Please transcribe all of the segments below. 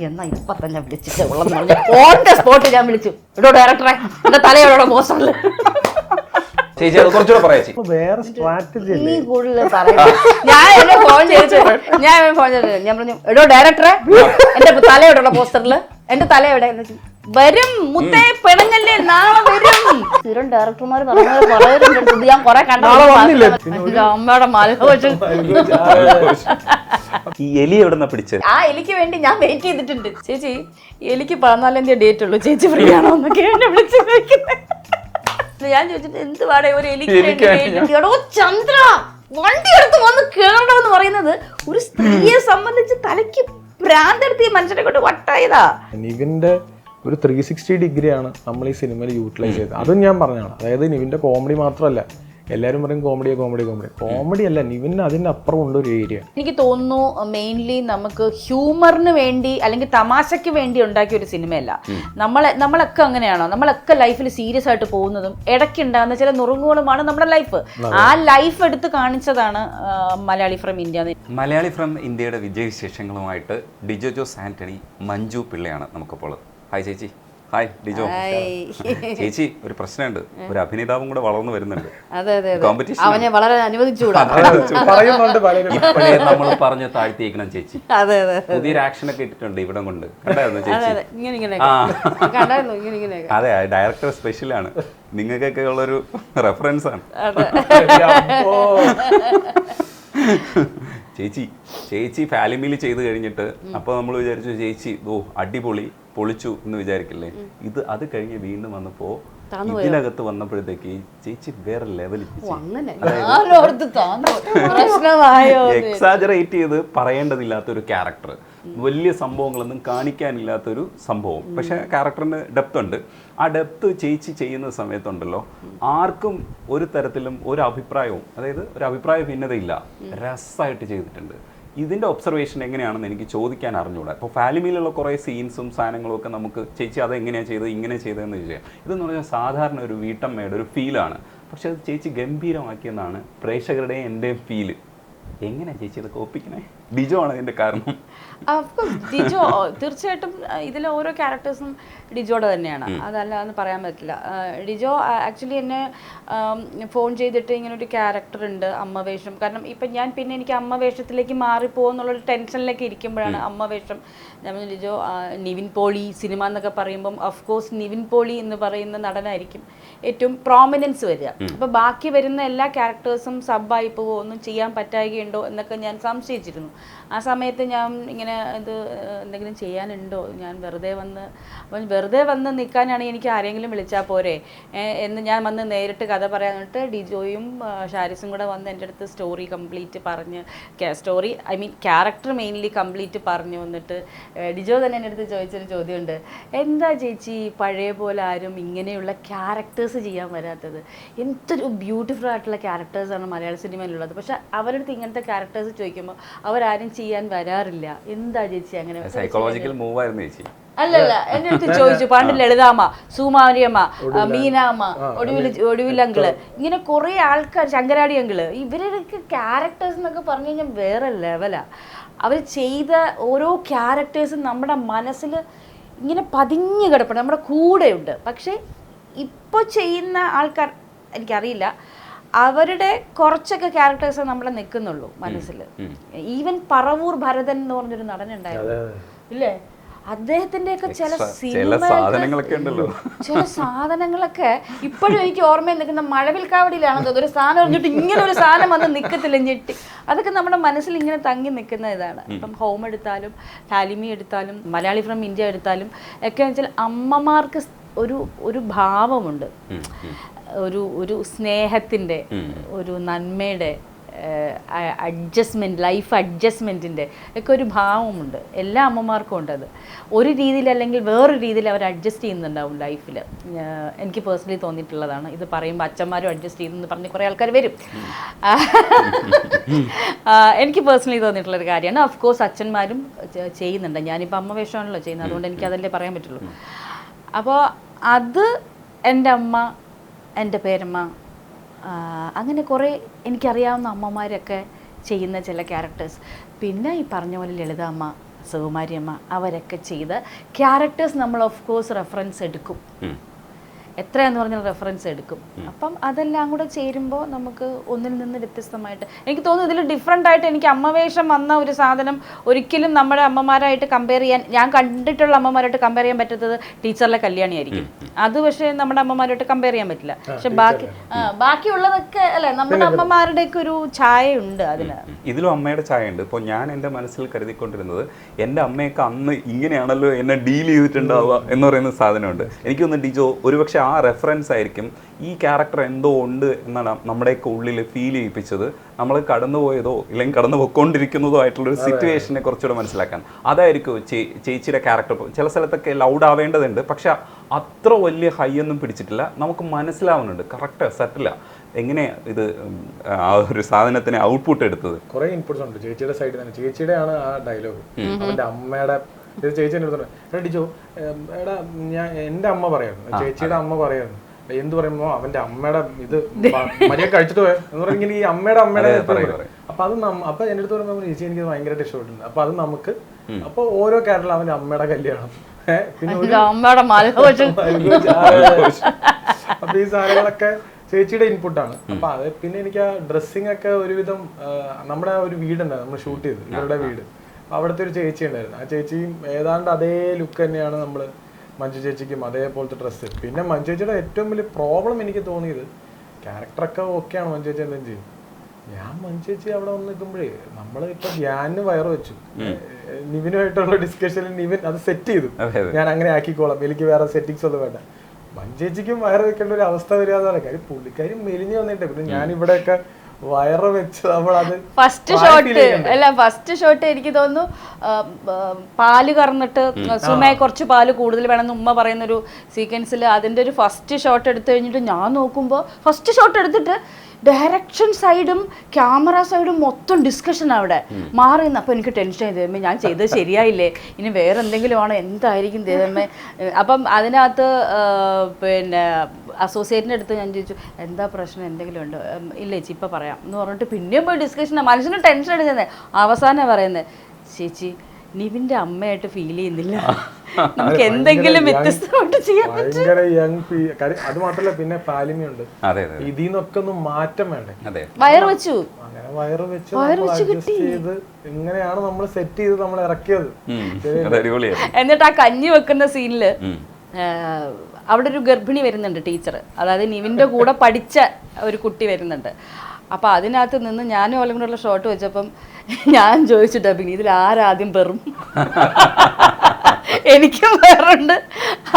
എന്നാ ഇപ്പൊ തന്നെ വിളിച്ചിട്ട് ഉള്ളെന്ന് പറഞ്ഞു ഓൺ സ്പോട്ട് ഞാൻ വിളിച്ചു. എടോ ഡയറക്ടറെ, എന്റെ തലയോടെ പോസ്റ്ററിൽ ചേച്ചി അത് കുറച്ചുകൂടെ പറയാ. വേറെ സ്ട്രാറ്റജി നീ കൂടുതൽ ഞാൻ എന്നെ ഫോൺ ചെയ്തിട്ട് ഞാൻ പറഞ്ഞു, എടോ ഡയറക്ടറെ, എന്റെ തലയോടുള്ള പോസ്റ്ററിൽ എന്റെ തല എവിടെ വരും, മുത്തേ പിണങ്ങല്ലേ, നാളെ വരും. സ്ഥിരം ഡയറക്ടർമാർ പറയുന്നത് ഞാൻ കൊറേ കണ്ടു. അമ്മയുടെ മലവശം ഈ എലി എവിടെ പിടിച്ചത്? ആ എലിക്ക് വേണ്ടി ഞാൻ വെയിറ്റ് ചെയ്തിട്ടുണ്ട്. ചേച്ചി എലിക്ക് 14-ാം തീയതി ഡേറ്റ് ഉള്ളൂ, ചേച്ചി ഫ്രീ ആണോ എന്നൊക്കെ എന്നെ വിളിച്ചു ചോദിക്കുന്നത്. ഞാൻ ചോദിച്ചിട്ട് എന്ത് പാടേ ഒരു എലിക്ക് എടോ ചന്ദ്ര വണ്ടി എടുത്ത് വന്ന് കേറണമെന്ന് പറയുന്നത് ഒരു സ്ത്രീയെ സംബന്ധിച്ച് തലയ്ക്ക് ഭ്രാന്തെടുത്ത് ഈ മനുഷ്യനെ കൊണ്ട് വട്ടായതാ. നിവിന്റെ ഒരു 360 ഡിഗ്രിയാണ് നമ്മൾ ഈ സിനിമയിൽ യൂട്ടിലൈസ് ചെയ്തത്. അതും ഞാൻ പറഞ്ഞാണ്. അതായത് നിവിന്റെ കോമഡി മാത്രമല്ല, എല്ലാവരും പറയും കോമഡി അല്ല, നിവിന് അതിന്റെ അപ്പുറം ഉള്ള ഒരു ഏരിയ. എനിക്ക് തോന്നുന്നു മെയിൻലി നമുക്ക് ഹ്യൂമറിന് വേണ്ടി അല്ലെങ്കിൽ തമാശയ്ക്ക് വേണ്ടി ഉണ്ടാക്കിയ ഒരു സിനിമയല്ല. നമ്മളൊക്കെ അങ്ങനെയാണോ? നമ്മളൊക്കെ ലൈഫിൽ സീരിയസ് ആയിട്ട് പോകുന്നതും ഇടയ്ക്ക് ഉണ്ടാകുന്ന ചില നുറുങ്ങുകളുമാണ് നമ്മുടെ ലൈഫ്. ആ ലൈഫ് എടുത്ത് കാണിച്ചതാണ് Malayali from India. Malayali from ഇന്ത്യയുടെ വിജയവിശേഷങ്ങളുമായിട്ട് ഡിജോ ജോസ് ആന്റണി, മഞ്ജു പിള്ളയാണ് നമുക്കിപ്പോൾ. ഹായ് ചേച്ചി. ഹായ് ഡിജോ. ചേച്ചി, ഒരു പ്രശ്നമുണ്ട്. ഒരു അഭിനേതാവും കൂടെ വളർന്നു വരുന്നുണ്ട്. കോമ്പറ്റീഷൻ അവനെ വളരെ അനുവദിച്ചുകൂടാ. ഇപ്പോഴേ നമ്മൾ പറഞ്ഞ് താഴ്ത്തിയേക്കണം ചേച്ചി. പുതിയൊരു ആക്ഷൻ ഒക്കെ ഇട്ടിട്ടുണ്ട് ഇവിടെ കൊണ്ട്. കണ്ടായിരുന്നു ചേച്ചി? അതെ, ഡയറക്ടർ സ്പെഷ്യലാണ്. നിങ്ങൾക്കൊക്കെ ഉള്ളൊരു റെഫറൻസ് ആണ് ചേച്ചി ഫാലിമിൽ ചെയ്ത് കഴിഞ്ഞിട്ട്. അപ്പോൾ നമ്മൾ വിചാരിച്ചു ചേച്ചി അടിപൊളി പൊളിച്ചു എന്ന് വിചാരിക്കില്ലേ. അത് കഴിഞ്ഞ് വീണ്ടും വന്നപ്പോ ഇതിനകത്ത് വന്നപ്പോഴത്തേക്ക് ചേച്ചി വേറെ ലെവലിൽ എക്സാജറേറ്റ് ചെയ്ത് പറയേണ്ടതില്ലാത്തൊരു ക്യാരക്ടർ, വലിയ സംഭവങ്ങളൊന്നും കാണിക്കാനില്ലാത്തൊരു സംഭവം. പക്ഷെ ക്യാരക്ടറിന് ഡെപ്ത് ഉണ്ട്. ആ ഡെപ്ത് ചേച്ചി ചെയ്യുന്ന സമയത്തുണ്ടല്ലോ, ആർക്കും ഒരു തരത്തിലും ഒരു അഭിപ്രായവും, അതായത് ഒരു അഭിപ്രായ ഭിന്നതയില്ല. രസമായിട്ട് ചെയ്തിട്ടുണ്ട്. ഇതിൻ്റെ ഒബ്സർവേഷൻ എങ്ങനെയാണെന്ന് എനിക്ക് ചോദിക്കാൻ അറിഞ്ഞൂടാ. ഇപ്പോൾ ഫാലിമിയിലുള്ള കുറേ സീൻസും സാധനങ്ങളും ഒക്കെ നമുക്ക് ചേച്ചി അതെങ്ങനെയാണ് ചെയ്തത്, ഇങ്ങനെ ചെയ്തതെന്ന് ചോദിച്ചാൽ, ഇതെന്ന് പറഞ്ഞാൽ സാധാരണ ഒരു വീട്ടമ്മയുടെ ഒരു ഫീലാണ്. പക്ഷെ അത് ചേച്ചി ഗംഭീരമാക്കിയെന്നാണ് പ്രേക്ഷകരുടെയും എൻ്റെയും ഫീല്. എങ്ങനെയാണ് ചേച്ചി അത് കോപ്പിക്കണേ? ഡിജോ ആണ് ഇതിൻ്റെ കാരണം. ഡിജോ തീർച്ചയായിട്ടും ഇതിലെ ഓരോ ക്യാരക്ടേഴ്സും ഡിജോയുടെ തന്നെയാണ്, അതല്ല എന്ന് പറയാൻ പറ്റില്ല. ഡിജോ ആക്ച്വലി എന്നെ ഫോൺ ചെയ്തിട്ട് ഇങ്ങനൊരു ക്യാരക്ടർ ഉണ്ട് അമ്മ വേഷം. കാരണം ഇപ്പം എനിക്ക് അമ്മ വേഷത്തിലേക്ക് മാറിപ്പോകുന്നുള്ളൊരു ടെൻഷനിലേക്ക് ഇരിക്കുമ്പോഴാണ് അമ്മ വേഷം. ഞാൻ ഡിജോ നിവിൻ പോളി സിനിമ എന്നൊക്കെ പറയുമ്പം ഓഫ്കോഴ്സ് നിവിൻ പോളി എന്ന് പറയുന്ന നടനായിരിക്കും ഏറ്റവും പ്രോമിനൻസ് വരിക. അപ്പോൾ ബാക്കി വരുന്ന എല്ലാ ക്യാരക്ടേഴ്സും സബ്ബായി പോവോ, ഒന്നും ചെയ്യാൻ പറ്റായികയുണ്ടോ എന്നൊക്കെ ഞാൻ സംശയിച്ചിരുന്നു. ആ സമയത്ത് ഞാൻ ഇങ്ങനെ എന്തെങ്കിലും ചെയ്യാനുണ്ടോ, ഞാൻ വെറുതെ വന്ന് നിൽക്കാനാണെങ്കിൽ എനിക്ക് ആരെങ്കിലും വിളിച്ചാൽ പോരെ എന്ന് ഞാൻ വന്ന് നേരിട്ട് കഥ പറയാനിട്ട് ഡിജോയും ഷാരിസും കൂടെ വന്ന് എൻ്റെ അടുത്ത് സ്റ്റോറി കംപ്ലീറ്റ് പറഞ്ഞ്, ക്യാരക്ടർ മെയിൻലി കംപ്ലീറ്റ് പറഞ്ഞു വന്നിട്ട് ഡിജോ തന്നെ എൻ്റെ അടുത്ത് ചോദിച്ചൊരു ചോദ്യമുണ്ട്, എന്താ ചേച്ചി പഴയ പോലെ ആരും ഇങ്ങനെയുള്ള ക്യാരക്ടേഴ്സ് ചെയ്യാൻ വരാത്തത്? എന്തൊരു ബ്യൂട്ടിഫുൾ ആയിട്ടുള്ള ക്യാരക്ടേഴ്സാണ് മലയാള സിനിമയിലുള്ളത്. പക്ഷെ അവരുടെ അടുത്ത് ഇങ്ങനത്തെ ക്യാരക്ടേഴ്സ് ചോദിക്കുമ്പോൾ അവരാരും ചെയ്യാൻ വരാറില്ല. എന്താ ചേച്ചി അങ്ങനെ? സൈക്കോളജിക്കൽ മൂവ് ആയിരുന്നു ചേച്ചി. അല്ലല്ല, എന്റെ അടുത്ത് ചോദിച്ചു. പണ്ട് ലളിതാമ്മ, സുമാരിയമ്മ, മീനാമ്മ, ഒടുവിൽ അങ്കിള്, ഇങ്ങനെ കുറെ ആൾക്കാർ, ശങ്കരാടി അങ്കിള്, ഇവരൊക്കെ ക്യാരക്ടേഴ്സ് എന്നൊക്കെ പറഞ്ഞു കഴിഞ്ഞാൽ വേറെ ലെവലാ. അവർ ചെയ്ത ഓരോ ക്യാരക്ടേഴ്സും നമ്മുടെ മനസ്സിൽ ഇങ്ങനെ പതിഞ്ഞു കിടപ്പുണ്ട്, നമ്മുടെ കൂടെയുണ്ട്. പക്ഷെ ഇപ്പോൾ ചെയ്യുന്ന ആൾക്കാർ എനിക്കറിയില്ല, അവരുടെ കുറച്ചൊക്കെ ക്യാരക്ടേഴ്സ് നമ്മളെ നിൽക്കുന്നുള്ളൂ മനസ്സിൽ. ഈവൻ പറവൂർ ഭരതൻ എന്ന് പറഞ്ഞൊരു നടനുണ്ടായിരുന്നു ഇല്ലേ, അദ്ദേഹത്തിൻ്റെയൊക്കെ ചില സാധനങ്ങളൊക്കെ ഇപ്പോഴും എനിക്ക് ഓർമ്മയിൽ നിൽക്കുന്ന മഴവിൽ കാവടിയിലാണെന്ന് തോന്നുന്നു. ഒരു സാധനം പറഞ്ഞിട്ട് ഇങ്ങനെ ഒരു സാധനം വന്ന് നിൽക്കത്തില്ല, ഞെട്ടി. അതൊക്കെ നമ്മുടെ മനസ്സിൽ ഇങ്ങനെ തങ്ങി നിൽക്കുന്ന ഇതാണ്. ഇപ്പം ഹോം എടുത്താലും ഫാലിമി എടുത്താലും മലയാളി ഫ്രം ഇന്ത്യ എടുത്താലും ഒക്കെ വെച്ചാൽ അമ്മമാർക്ക് ഒരു ഭാവമുണ്ട്, ഒരു സ്നേഹത്തിൻ്റെ, ഒരു നന്മയുടെ, അഡ്ജസ്റ്റ്മെൻറ്റ്, ലൈഫ് അഡ്ജസ്റ്റ്മെൻറ്റിൻ്റെ ഒക്കെ ഒരു ഭാവമുണ്ട്. എല്ലാ അമ്മമാർക്കും ഉണ്ട്. അത് ഒരു രീതിയിലല്ലെങ്കിൽ വേറൊരു രീതിയിൽ അവർ അഡ്ജസ്റ്റ് ചെയ്യുന്നുണ്ടാവും ലൈഫിൽ. എനിക്ക് പേഴ്സണലി തോന്നിയിട്ടുള്ളതാണ്. ഇത് പറയുമ്പോൾ അച്ഛന്മാരും അഡ്ജസ്റ്റ് ചെയ്യുന്നെന്ന് പറഞ്ഞ് കുറേ ആൾക്കാർ വരും. എനിക്ക് പേഴ്സണലി തോന്നിയിട്ടുള്ളൊരു കാര്യമാണ്. ഓഫ് കോഴ്സ് അച്ഛന്മാരും ചെയ്യുന്നുണ്ട്. ഞാനിപ്പോൾ അമ്മ വേഷമാണല്ലോ ചെയ്യുന്നത്, അതുകൊണ്ട് എനിക്ക് അതല്ലേ പറയാൻ പറ്റുള്ളൂ. അപ്പോൾ അത് എൻ്റെ അമ്മ, എൻ്റെ പേരമ്മ, അങ്ങനെ കുറേ എനിക്കറിയാവുന്ന അമ്മമാരൊക്കെ ചെയ്യുന്ന ചില ക്യാരക്ടേഴ്സ്. പിന്നെ ഈ പറഞ്ഞ പോലെ ലളിതാമ്മ, സുകുമാരിയമ്മ അവരൊക്കെ ചെയ്ത ക്യാരക്ടേഴ്സ് നമ്മൾ ഓഫ് കോഴ്സ് റെഫറൻസ് എടുക്കും, എത്രയാന്ന് പറഞ്ഞാൽ റെഫറൻസ് എടുക്കും. അപ്പം അതെല്ലാം കൂടെ ചേരുമ്പോൾ നമുക്ക് ഒന്നിൽ നിന്ന് വ്യത്യസ്തമായിട്ട് എനിക്ക് തോന്നുന്നു ഇതിൽ ഡിഫറെൻ്റ് ആയിട്ട് എനിക്ക് അമ്മവേഷം വന്ന ഒരു സാധനം ഒരിക്കലും നമ്മുടെ അമ്മമാരായിട്ട് കമ്പയർ ചെയ്യാൻ, ഞാൻ കണ്ടിട്ടുള്ള അമ്മമാരായിട്ട് കമ്പയർ ചെയ്യാൻ പറ്റുന്നത് ടീച്ചറിലെ കല്യാണിയായിരിക്കും. അത് പക്ഷേ നമ്മുടെ അമ്മമാരായിട്ട് കമ്പയർ ചെയ്യാൻ പറ്റില്ല. പക്ഷെ ബാക്കിയുള്ളതൊക്കെ അല്ലെ നമ്മുടെ അമ്മമാരുടെയൊക്കെ ഒരു ഛായ ഉണ്ട് അതിന്. ഇതിലും അമ്മയുടെ ഛായ ഉണ്ട്. ഇപ്പോൾ ഞാൻ എൻ്റെ മനസ്സിൽ കരുതിക്കൊണ്ടിരുന്നത് എൻ്റെ അമ്മയൊക്കെ അന്ന് ഇങ്ങനെയാണല്ലോ എന്നെ ഡീൽ ചെയ്തിട്ടുണ്ടാവുക എന്ന് പറയുന്ന സാധനമുണ്ട്. എനിക്കൊന്ന് ഡിജോ ഒരുപക്ഷെ ആ റെഫറൻസ് ആയിരിക്കും ഈ ക്യാരക്ടർ എന്തോ ഉണ്ട് എന്നാണ് നമ്മുടെയൊക്കെ ഉള്ളിൽ ഫീൽ ചെയ്യിപ്പിച്ചത്. നമ്മൾ കടന്നുപോയതോ ഇല്ലെങ്കിൽ കടന്നു പോയിക്കൊണ്ടിരിക്കുന്നതോ ആയിട്ടുള്ളൊരു സിറ്റുവേഷനെ കുറച്ചുകൂടെ മനസ്സിലാക്കാൻ. അതായിരിക്കും ചേച്ചിയുടെ ക്യാരക്ടർ. ചില സ്ഥലത്തൊക്കെ ലൗഡ് ആവേണ്ടതുണ്ട്, പക്ഷെ അത്ര വലിയ ഹൈ ഒന്നും പിടിച്ചിട്ടില്ല. നമുക്ക് മനസ്സിലാവുന്നുണ്ട്, കറക്റ്റ് സെറ്റില്ല എങ്ങനെ ഇത് ആ ഒരു സാധനത്തിന് ഔട്ട്പുട്ട് എടുത്തത്. കുറെ ഇൻപുട്സ് ഉണ്ട് ചേച്ചിയുടെ സൈഡിൽ തന്നെ. ചേച്ചിയുടെ ആണ് ആ ഡയലോഗ്. അവന്റെ അമ്മയുടെ ചേച്ചി ഡിജോ എടാ ഞാൻ എൻ്റെ അമ്മ പറയായിരുന്നു, ചേച്ചിയുടെ അമ്മ പറയായിരുന്നു, എന്ത് പറയുമ്പോ അവന്റെ അമ്മയുടെ ഇത് മര്യാദ കഴിച്ചിട്ട് പോയ എന്ന് പറഞ്ഞെങ്കിൽ ഈ അമ്മയുടെ അപ്പൊ അത് അപ്പൊ എന്റെ അടുത്ത് പറയുമ്പോൾ ചേച്ചി എനിക്ക് ഭയങ്കരമായിട്ട് ഇഷ്ടപ്പെട്ടിട്ടുണ്ട്. അപ്പൊ അത് നമുക്ക് അപ്പൊ ഓരോ ക്യാരക്ടറിലും അവന്റെ അമ്മയുടെ കല്യാണം, പിന്നെ അപ്പൊ ഈ സാധനങ്ങളൊക്കെ ചേച്ചിയുടെ ഇൻപുട്ടാണ്. അപ്പൊ അത് പിന്നെ എനിക്ക് ആ ഡ്രസ്സിംഗ് ഒക്കെ ഒരുവിധം നമ്മുടെ ആ ഒരു വീടുണ്ടായിരുന്നു നമ്മൾ ഷൂട്ട് ചെയ്ത് ഇവരുടെ വീട്. അവിടുത്തെ ഒരു ചേച്ചി ഉണ്ടായിരുന്നു. ആ ചേച്ചിയും ഏതാണ്ട് അതേ ലുക്ക് തന്നെയാണ് നമ്മൾ മഞ്ജു ചേച്ചിക്കും അതേപോലത്തെ ഡ്രസ്സ്. പിന്നെ മഞ്ജു ചേച്ചിയുടെ ഏറ്റവും വലിയ പ്രോബ്ലം എനിക്ക് തോന്നിയത് ക്യാരക്ടറൊക്കെ ഓക്കെയാണ്, മഞ്ജു ചേച്ചി എന്തെങ്കിലും ചെയ്യും. ഞാൻ മഞ്ജു ചേച്ചി അവിടെ വന്ന് നിൽക്കുമ്പോഴേ നമ്മൾ ഇപ്പൊ ധ്യാനിന് വയറ് വെച്ചു, നിവിനുമായിട്ടുള്ള ഡിസ്കഷനിൽ നിവിൻ അത് സെറ്റ് ചെയ്തു, ഞാൻ അങ്ങനെ ആക്കിക്കോളാം, എനിക്ക് വേറെ സെറ്റിങ്സ് ഒന്നും വേണ്ട. മഞ്ജു ചേച്ചിക്കും വയറ് വെക്കേണ്ട ഒരു അവസ്ഥ വരികയെന്നാണ് കാര്യം. പുള്ളിക്കാരി മെലിഞ്ഞു വന്നിട്ട് പിന്നെ ഞാൻ ഇവിടെയൊക്കെ വയറ് വെച്ച് നമ്മളത് ഫസ്റ്റ് ഷോട്ട് എനിക്ക് തോന്നുന്നു പാല് കറന്നിട്ട് സുമയെ കുറച്ച് പാല് കൂടുതൽ വേണമെന്ന് ഉമ്മ പറയുന്നൊരു സീക്വൻസിൽ അതിൻ്റെ ഒരു ഫസ്റ്റ് ഷോട്ട് എടുത്തു കഴിഞ്ഞിട്ട് ഞാൻ നോക്കുമ്പോൾ ഫസ്റ്റ് ഷോട്ട് എടുത്തിട്ട് ഡയറക്ഷൻ സൈഡും ക്യാമറ സൈഡും മൊത്തം ഡിസ്കഷൻ അവിടെ മാറി. അപ്പോൾ എനിക്ക് ടെൻഷൻ ആയി, ദൈവമേ ഞാൻ ചെയ്തത് ശരിയായില്ലേ, ഇനി വേറെ എന്തെങ്കിലും ആണോ, എന്തായിരിക്കും ദൈവമേ. അപ്പം അതിനകത്ത് പിന്നെ അസോസിയേറ്റിൻ്റെ അടുത്ത് ഞാൻ ചോദിച്ചു എന്താ പ്രശ്നം, എന്തെങ്കിലും ഉണ്ടോ, ഇല്ല ചേച്ചി ഇപ്പം പറയാം എന്ന് പറഞ്ഞിട്ട് പിന്നെയും പോയി ഡിസ്കഷനാണ്. മനുഷ്യന് ടെൻഷൻ അടിച്ചത്. അവസാനം പറയുന്നത് ചേച്ചി നിവിൻ്റെ അമ്മയായിട്ട് ഫീൽ ചെയ്യുന്നില്ല, നമുക്ക് എന്തെങ്കിലും വ്യത്യസ്തമായിട്ട് ചെയ്യാൻ പറ്റും. അത് മാത്രല്ല പിന്നെ പാലിമിയുണ്ട്, ഇതിന്നൊക്കെ ഒന്ന് മാറ്റം വേണ്ടേ. വയറ് വെച്ചു, അങ്ങനെ വയറ് വെച്ച് ഇങ്ങനെയാണ് നമ്മൾ സെറ്റ് ചെയ്ത് നമ്മൾ ഇറക്കിയത്. എന്നിട്ട് ആ കഞ്ഞി വെക്കുന്ന സീനില് അവിടെ ഒരു ഗർഭിണി വരുന്നുണ്ട്, ടീച്ചർ, അതായത് നിവിൻ്റെ കൂടെ പഠിച്ച ഒരു കുട്ടി വരുന്നുണ്ട്. അപ്പോൾ അതിനകത്ത് നിന്ന് ഞാനും അവളും കൂടെയുള്ള ഷോട്ട് വെച്ചപ്പം ഞാൻ ചോദിച്ചു ഡബിങ് ഇതിൽ ആരാദ്യം പെറും, എനിക്കും വയറുണ്ട്.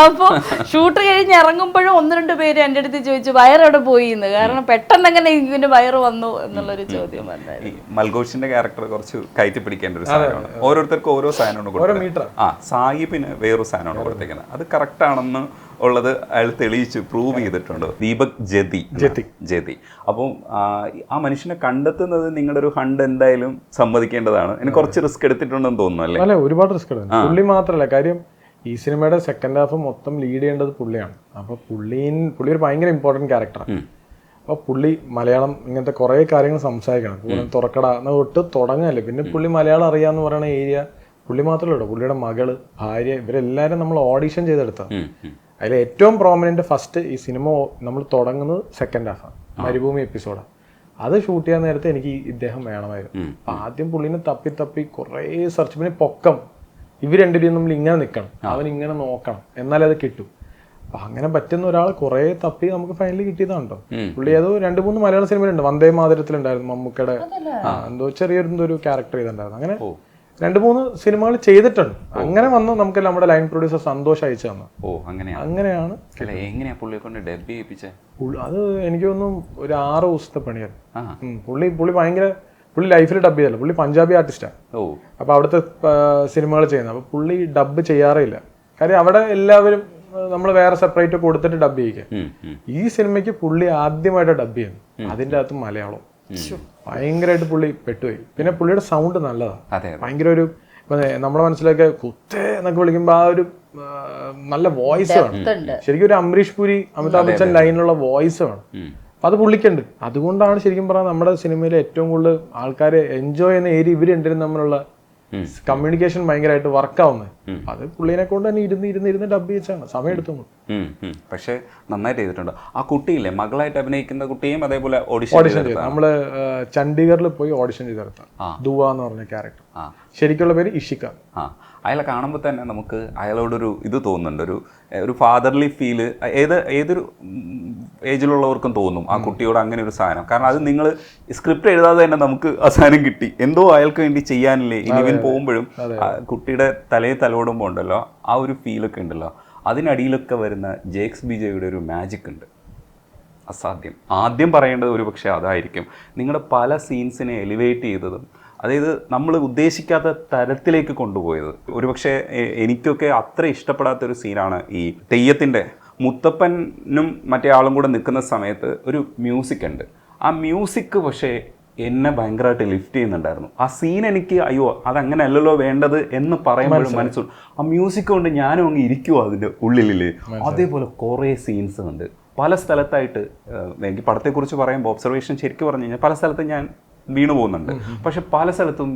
അപ്പോൾ ഷൂട്ട് കഴിഞ്ഞ് ഇറങ്ങുമ്പോഴും 1-2 പേര് എൻ്റെ അടുത്ത് ചോദിച്ചു വയറെവിടെ പോയി എന്ന്. കാരണം പെട്ടെന്ന് എങ്ങനെ ഇതിൻ്റെ വയറ് വന്നു എന്നുള്ളൊരു ചോദ്യം വന്നായിരുന്നു. മൽഘോഷിന്റെ ക്യാരക്ടർ കുറച്ച് കയറ്റി പിടിക്കേണ്ട ഒരു സാധനമാണ്. ഓരോരുത്തർക്കും ഓരോ സാധനമാണ് കൊടുത്തത്. സായിപ്പിന് വേറൊരു സാധനമാണ് കൊടുത്തേക്കുന്നത്. അത് കറക്റ്റ് ആണെന്ന് ഉള്ളത് അയാൾ തെളിയിച്ച് പ്രൂവ് ചെയ്തിട്ടുണ്ട്. ദീപക് ജതി. അപ്പം ആ മനുഷ്യനെ കണ്ടെത്തുന്നത് നിങ്ങളുടെ ഒരു ഹണ്ട് എന്തായാലും സമ്മതിക്കേണ്ടതാണ്. എനിക്ക് കുറച്ച് റിസ്ക് എടുത്തിട്ടുണ്ടെന്ന് തോന്നുന്നു അല്ലേ? ഒരുപാട് റിസ്ക് എടുത്തു. പുള്ളി മാത്രമല്ല, കാര്യം ഈ സിനിമയുടെ സെക്കൻഡ് ഹാഫ് മൊത്തം ലീഡ് ചെയ്യേണ്ടത് പുള്ളിയാണ്. അപ്പൊ പുള്ളി ഒരു ഭയങ്കര ഇമ്പോർട്ടൻറ്റ് ക്യാരക്ടറാണ്. അപ്പോൾ പുള്ളി മലയാളം ഇങ്ങനത്തെ കുറേ കാര്യങ്ങൾ സംസാരിക്കണം. തുറക്കട തൊട്ട് തുടങ്ങല്ലേ. പിന്നെ പുള്ളി മലയാളം അറിയാന്ന് പറയുന്ന ഏരിയ പുള്ളി മാത്രമല്ല, പുള്ളിയുടെ മകള്, ഭാര്യ, ഇവരെല്ലാവരും നമ്മൾ ഓഡീഷൻ ചെയ്തെടുത്തതാണ്. അതിൽ ഏറ്റവും പ്രോമിനന്റ് ഫസ്റ്റ് ഈ സിനിമ നമ്മൾ തുടങ്ങുന്നത് സെക്കൻഡ് ഹാഫാണ്, മരുഭൂമി എപ്പിസോഡാണ്. അത് ഷൂട്ട് ചെയ്യാൻ നേരത്തെ എനിക്ക് ഇദ്ദേഹം വേണമായിരുന്നു. അപ്പൊ ആദ്യം പുള്ളിനെ തപ്പി കുറേ സെർച്ച്, പിന്നെ പൊക്കം, ഇവർ രണ്ടുപേരും നമ്മൾ ഇങ്ങനെ നിൽക്കണം, അവൻ ഇങ്ങനെ നോക്കണം, എന്നാലേ അത് കിട്ടും. അപ്പൊ അങ്ങനെ പറ്റുന്ന ഒരാൾ കുറെ തപ്പി നമുക്ക് ഫൈനലി കിട്ടിയതാണോ. പുള്ളി അത് 2-3 മലയാള സിനിമയിലുണ്ട്. വന്ദേ മാതരത്തിലുണ്ടായിരുന്നു, മമ്മൂക്കയുടെ എന്തോ ചെറിയൊരു ക്യാരക്ടർ ചെയ്തിട്ടുണ്ടായിരുന്നു. അങ്ങനെ 2-3 സിനിമകൾ ചെയ്തിട്ടുണ്ട്. അങ്ങനെ വന്ന് നമുക്ക് നമ്മുടെ ലൈൻ പ്രൊഡ്യൂസർ സന്തോഷം അയച്ചു തന്നു. അങ്ങനെയാണ് അത് എനിക്ക് തോന്നുന്നു ഒരു 6 ദിവസത്തെ പണിയായിരുന്നു. പുള്ളി ലൈഫിൽ ഡബ് ചെയ്തല്ലോ. പുള്ളി പഞ്ചാബി ആർട്ടിസ്റ്റാണ്. അപ്പൊ അവിടുത്തെ സിനിമകൾ ചെയ്യുന്നത്. അപ്പൊ പുള്ളി ഡബ് ചെയ്യാറില്ല. കാര്യം അവിടെ എല്ലാവരും നമ്മൾ വേറെ സെപ്പറേറ്റ് കൊടുത്തിട്ട് ഡബ് ചെയ്യിക്കാം. ഈ സിനിമയ്ക്ക് പുള്ളി ആദ്യമായിട്ട് ഡബ് ചെയ്യുന്നു. അതിൻ്റെ അകത്ത് മലയാളം ഭയങ്കരമായിട്ട് പുള്ളി പെട്ടുപോയി. പിന്നെ പുള്ളിയുടെ സൗണ്ട് നല്ലതാണ്. ഭയങ്കര ഒരു നമ്മുടെ മനസ്സിലൊക്കെ കുത്തേ എന്നൊക്കെ വിളിക്കുമ്പോൾ ആ ഒരു നല്ല വോയിസ് വേണം. ശരിക്കും ഒരു അംബരീഷ് പുരി, അമിതാഭ് ബച്ചൻ ലൈനിലുള്ള വോയിസ് വേണം. അപ്പൊ അത് പുള്ളിക്കുണ്ട്. അതുകൊണ്ടാണ് ശരിക്കും പറഞ്ഞാൽ നമ്മുടെ സിനിമയിലെ ഏറ്റവും കൂടുതൽ ആൾക്കാരെ എൻജോയ് ചെയ്യുന്ന ഏരിയ ഇവർ രണ്ടും തമ്മിലുള്ള കമ്മ്യൂണിക്കേഷൻ ഭയങ്കരമായിട്ട് വർക്കാവുന്നത്. അത് പുള്ളിനെ കൊണ്ട് തന്നെ ഇരുന്ന് ഡബ് ചെയ്യിച്ചാണ്, സമയം എടുത്തു. പക്ഷെ നന്നായിട്ട് ചെയ്തിട്ടുണ്ട്. ആ കുട്ടിയില്ലേ മകളായിട്ട് അഭിനയിക്കുന്ന കുട്ടിയും അതേപോലെ ഓഡിഷൻ ചെയ്തു. നമ്മള് ചണ്ഡീഗറിൽ പോയി ഓഡിഷൻ ചെയ്തെടുത്ത ദുവ എന്ന് പറഞ്ഞ ക്യാരക്ടർ. ശരിക്കുള്ള പേര് ഇഷിക. അയാളെ കാണുമ്പോൾ തന്നെ നമുക്ക് അയാളോടൊരു ഇത് തോന്നുന്നുണ്ട്, ഒരു ഫാദർലി ഫീല് ഏതൊരു ഏജിലുള്ളവർക്കും തോന്നും ആ കുട്ടിയോട് അങ്ങനെ ഒരു സാധനം. കാരണം അത് നിങ്ങൾ സ്ക്രിപ്റ്റ് എഴുതാതെ തന്നെ നമുക്ക് ആ സാധനം കിട്ടി. എന്തോ അയാൾക്ക് വേണ്ടി ചെയ്യാനില്ലേ. ഇനിവിൻ പോകുമ്പോഴും കുട്ടിയുടെ തലയിൽ തലോടുമ്പോൾ ഉണ്ടല്ലോ ആ ഒരു ഫീലൊക്കെ ഉണ്ടല്ലോ. അതിനടിയിലൊക്കെ വരുന്ന ജേക്സ് ബിജയുടെ ഒരു മാജിക് ഉണ്ട്, അസാധ്യം. ആദ്യം പറയേണ്ടത് ഒരു പക്ഷേ അതായിരിക്കും. നിങ്ങളുടെ പല സീൻസിനെ എലിവേറ്റ് ചെയ്തതും, അതായത് നമ്മൾ ഉദ്ദേശിക്കാത്ത തരത്തിലേക്ക് കൊണ്ടുപോയത്. ഒരുപക്ഷെ എനിക്കൊക്കെ അത്ര ഇഷ്ടപ്പെടാത്തൊരു സീനാണ് ഈ തെയ്യത്തിൻ്റെ മുത്തപ്പനും മറ്റേ ആളും കൂടെ നിൽക്കുന്ന സമയത്ത് ഒരു മ്യൂസിക് ഉണ്ട്. ആ മ്യൂസിക് പക്ഷേ എന്നെ ഭയങ്കരമായിട്ട് ലിഫ്റ്റ് ചെയ്യുന്നുണ്ടായിരുന്നു. ആ സീൻ എനിക്ക് അയ്യോ അതങ്ങനെ അല്ലല്ലോ വേണ്ടത് എന്ന് പറയുമ്പോഴും മനസ്സിൽ ആ മ്യൂസിക് കൊണ്ട് ഞാനും അങ്ങ് ഇരിക്കുമോ അതിൻ്റെ ഉള്ളിൽ. അതേപോലെ കുറേ സീൻസ് ഉണ്ട് പല സ്ഥലത്തായിട്ട്. എനിക്ക് പടത്തെക്കുറിച്ച് പറയുമ്പോൾ ഒബ്സർവേഷൻ ശരിക്കും പറഞ്ഞു കഴിഞ്ഞാൽ പല സ്ഥലത്തും ഞാൻ വീണു പോകുന്നുണ്ട്. പക്ഷെ പല സ്ഥലത്തും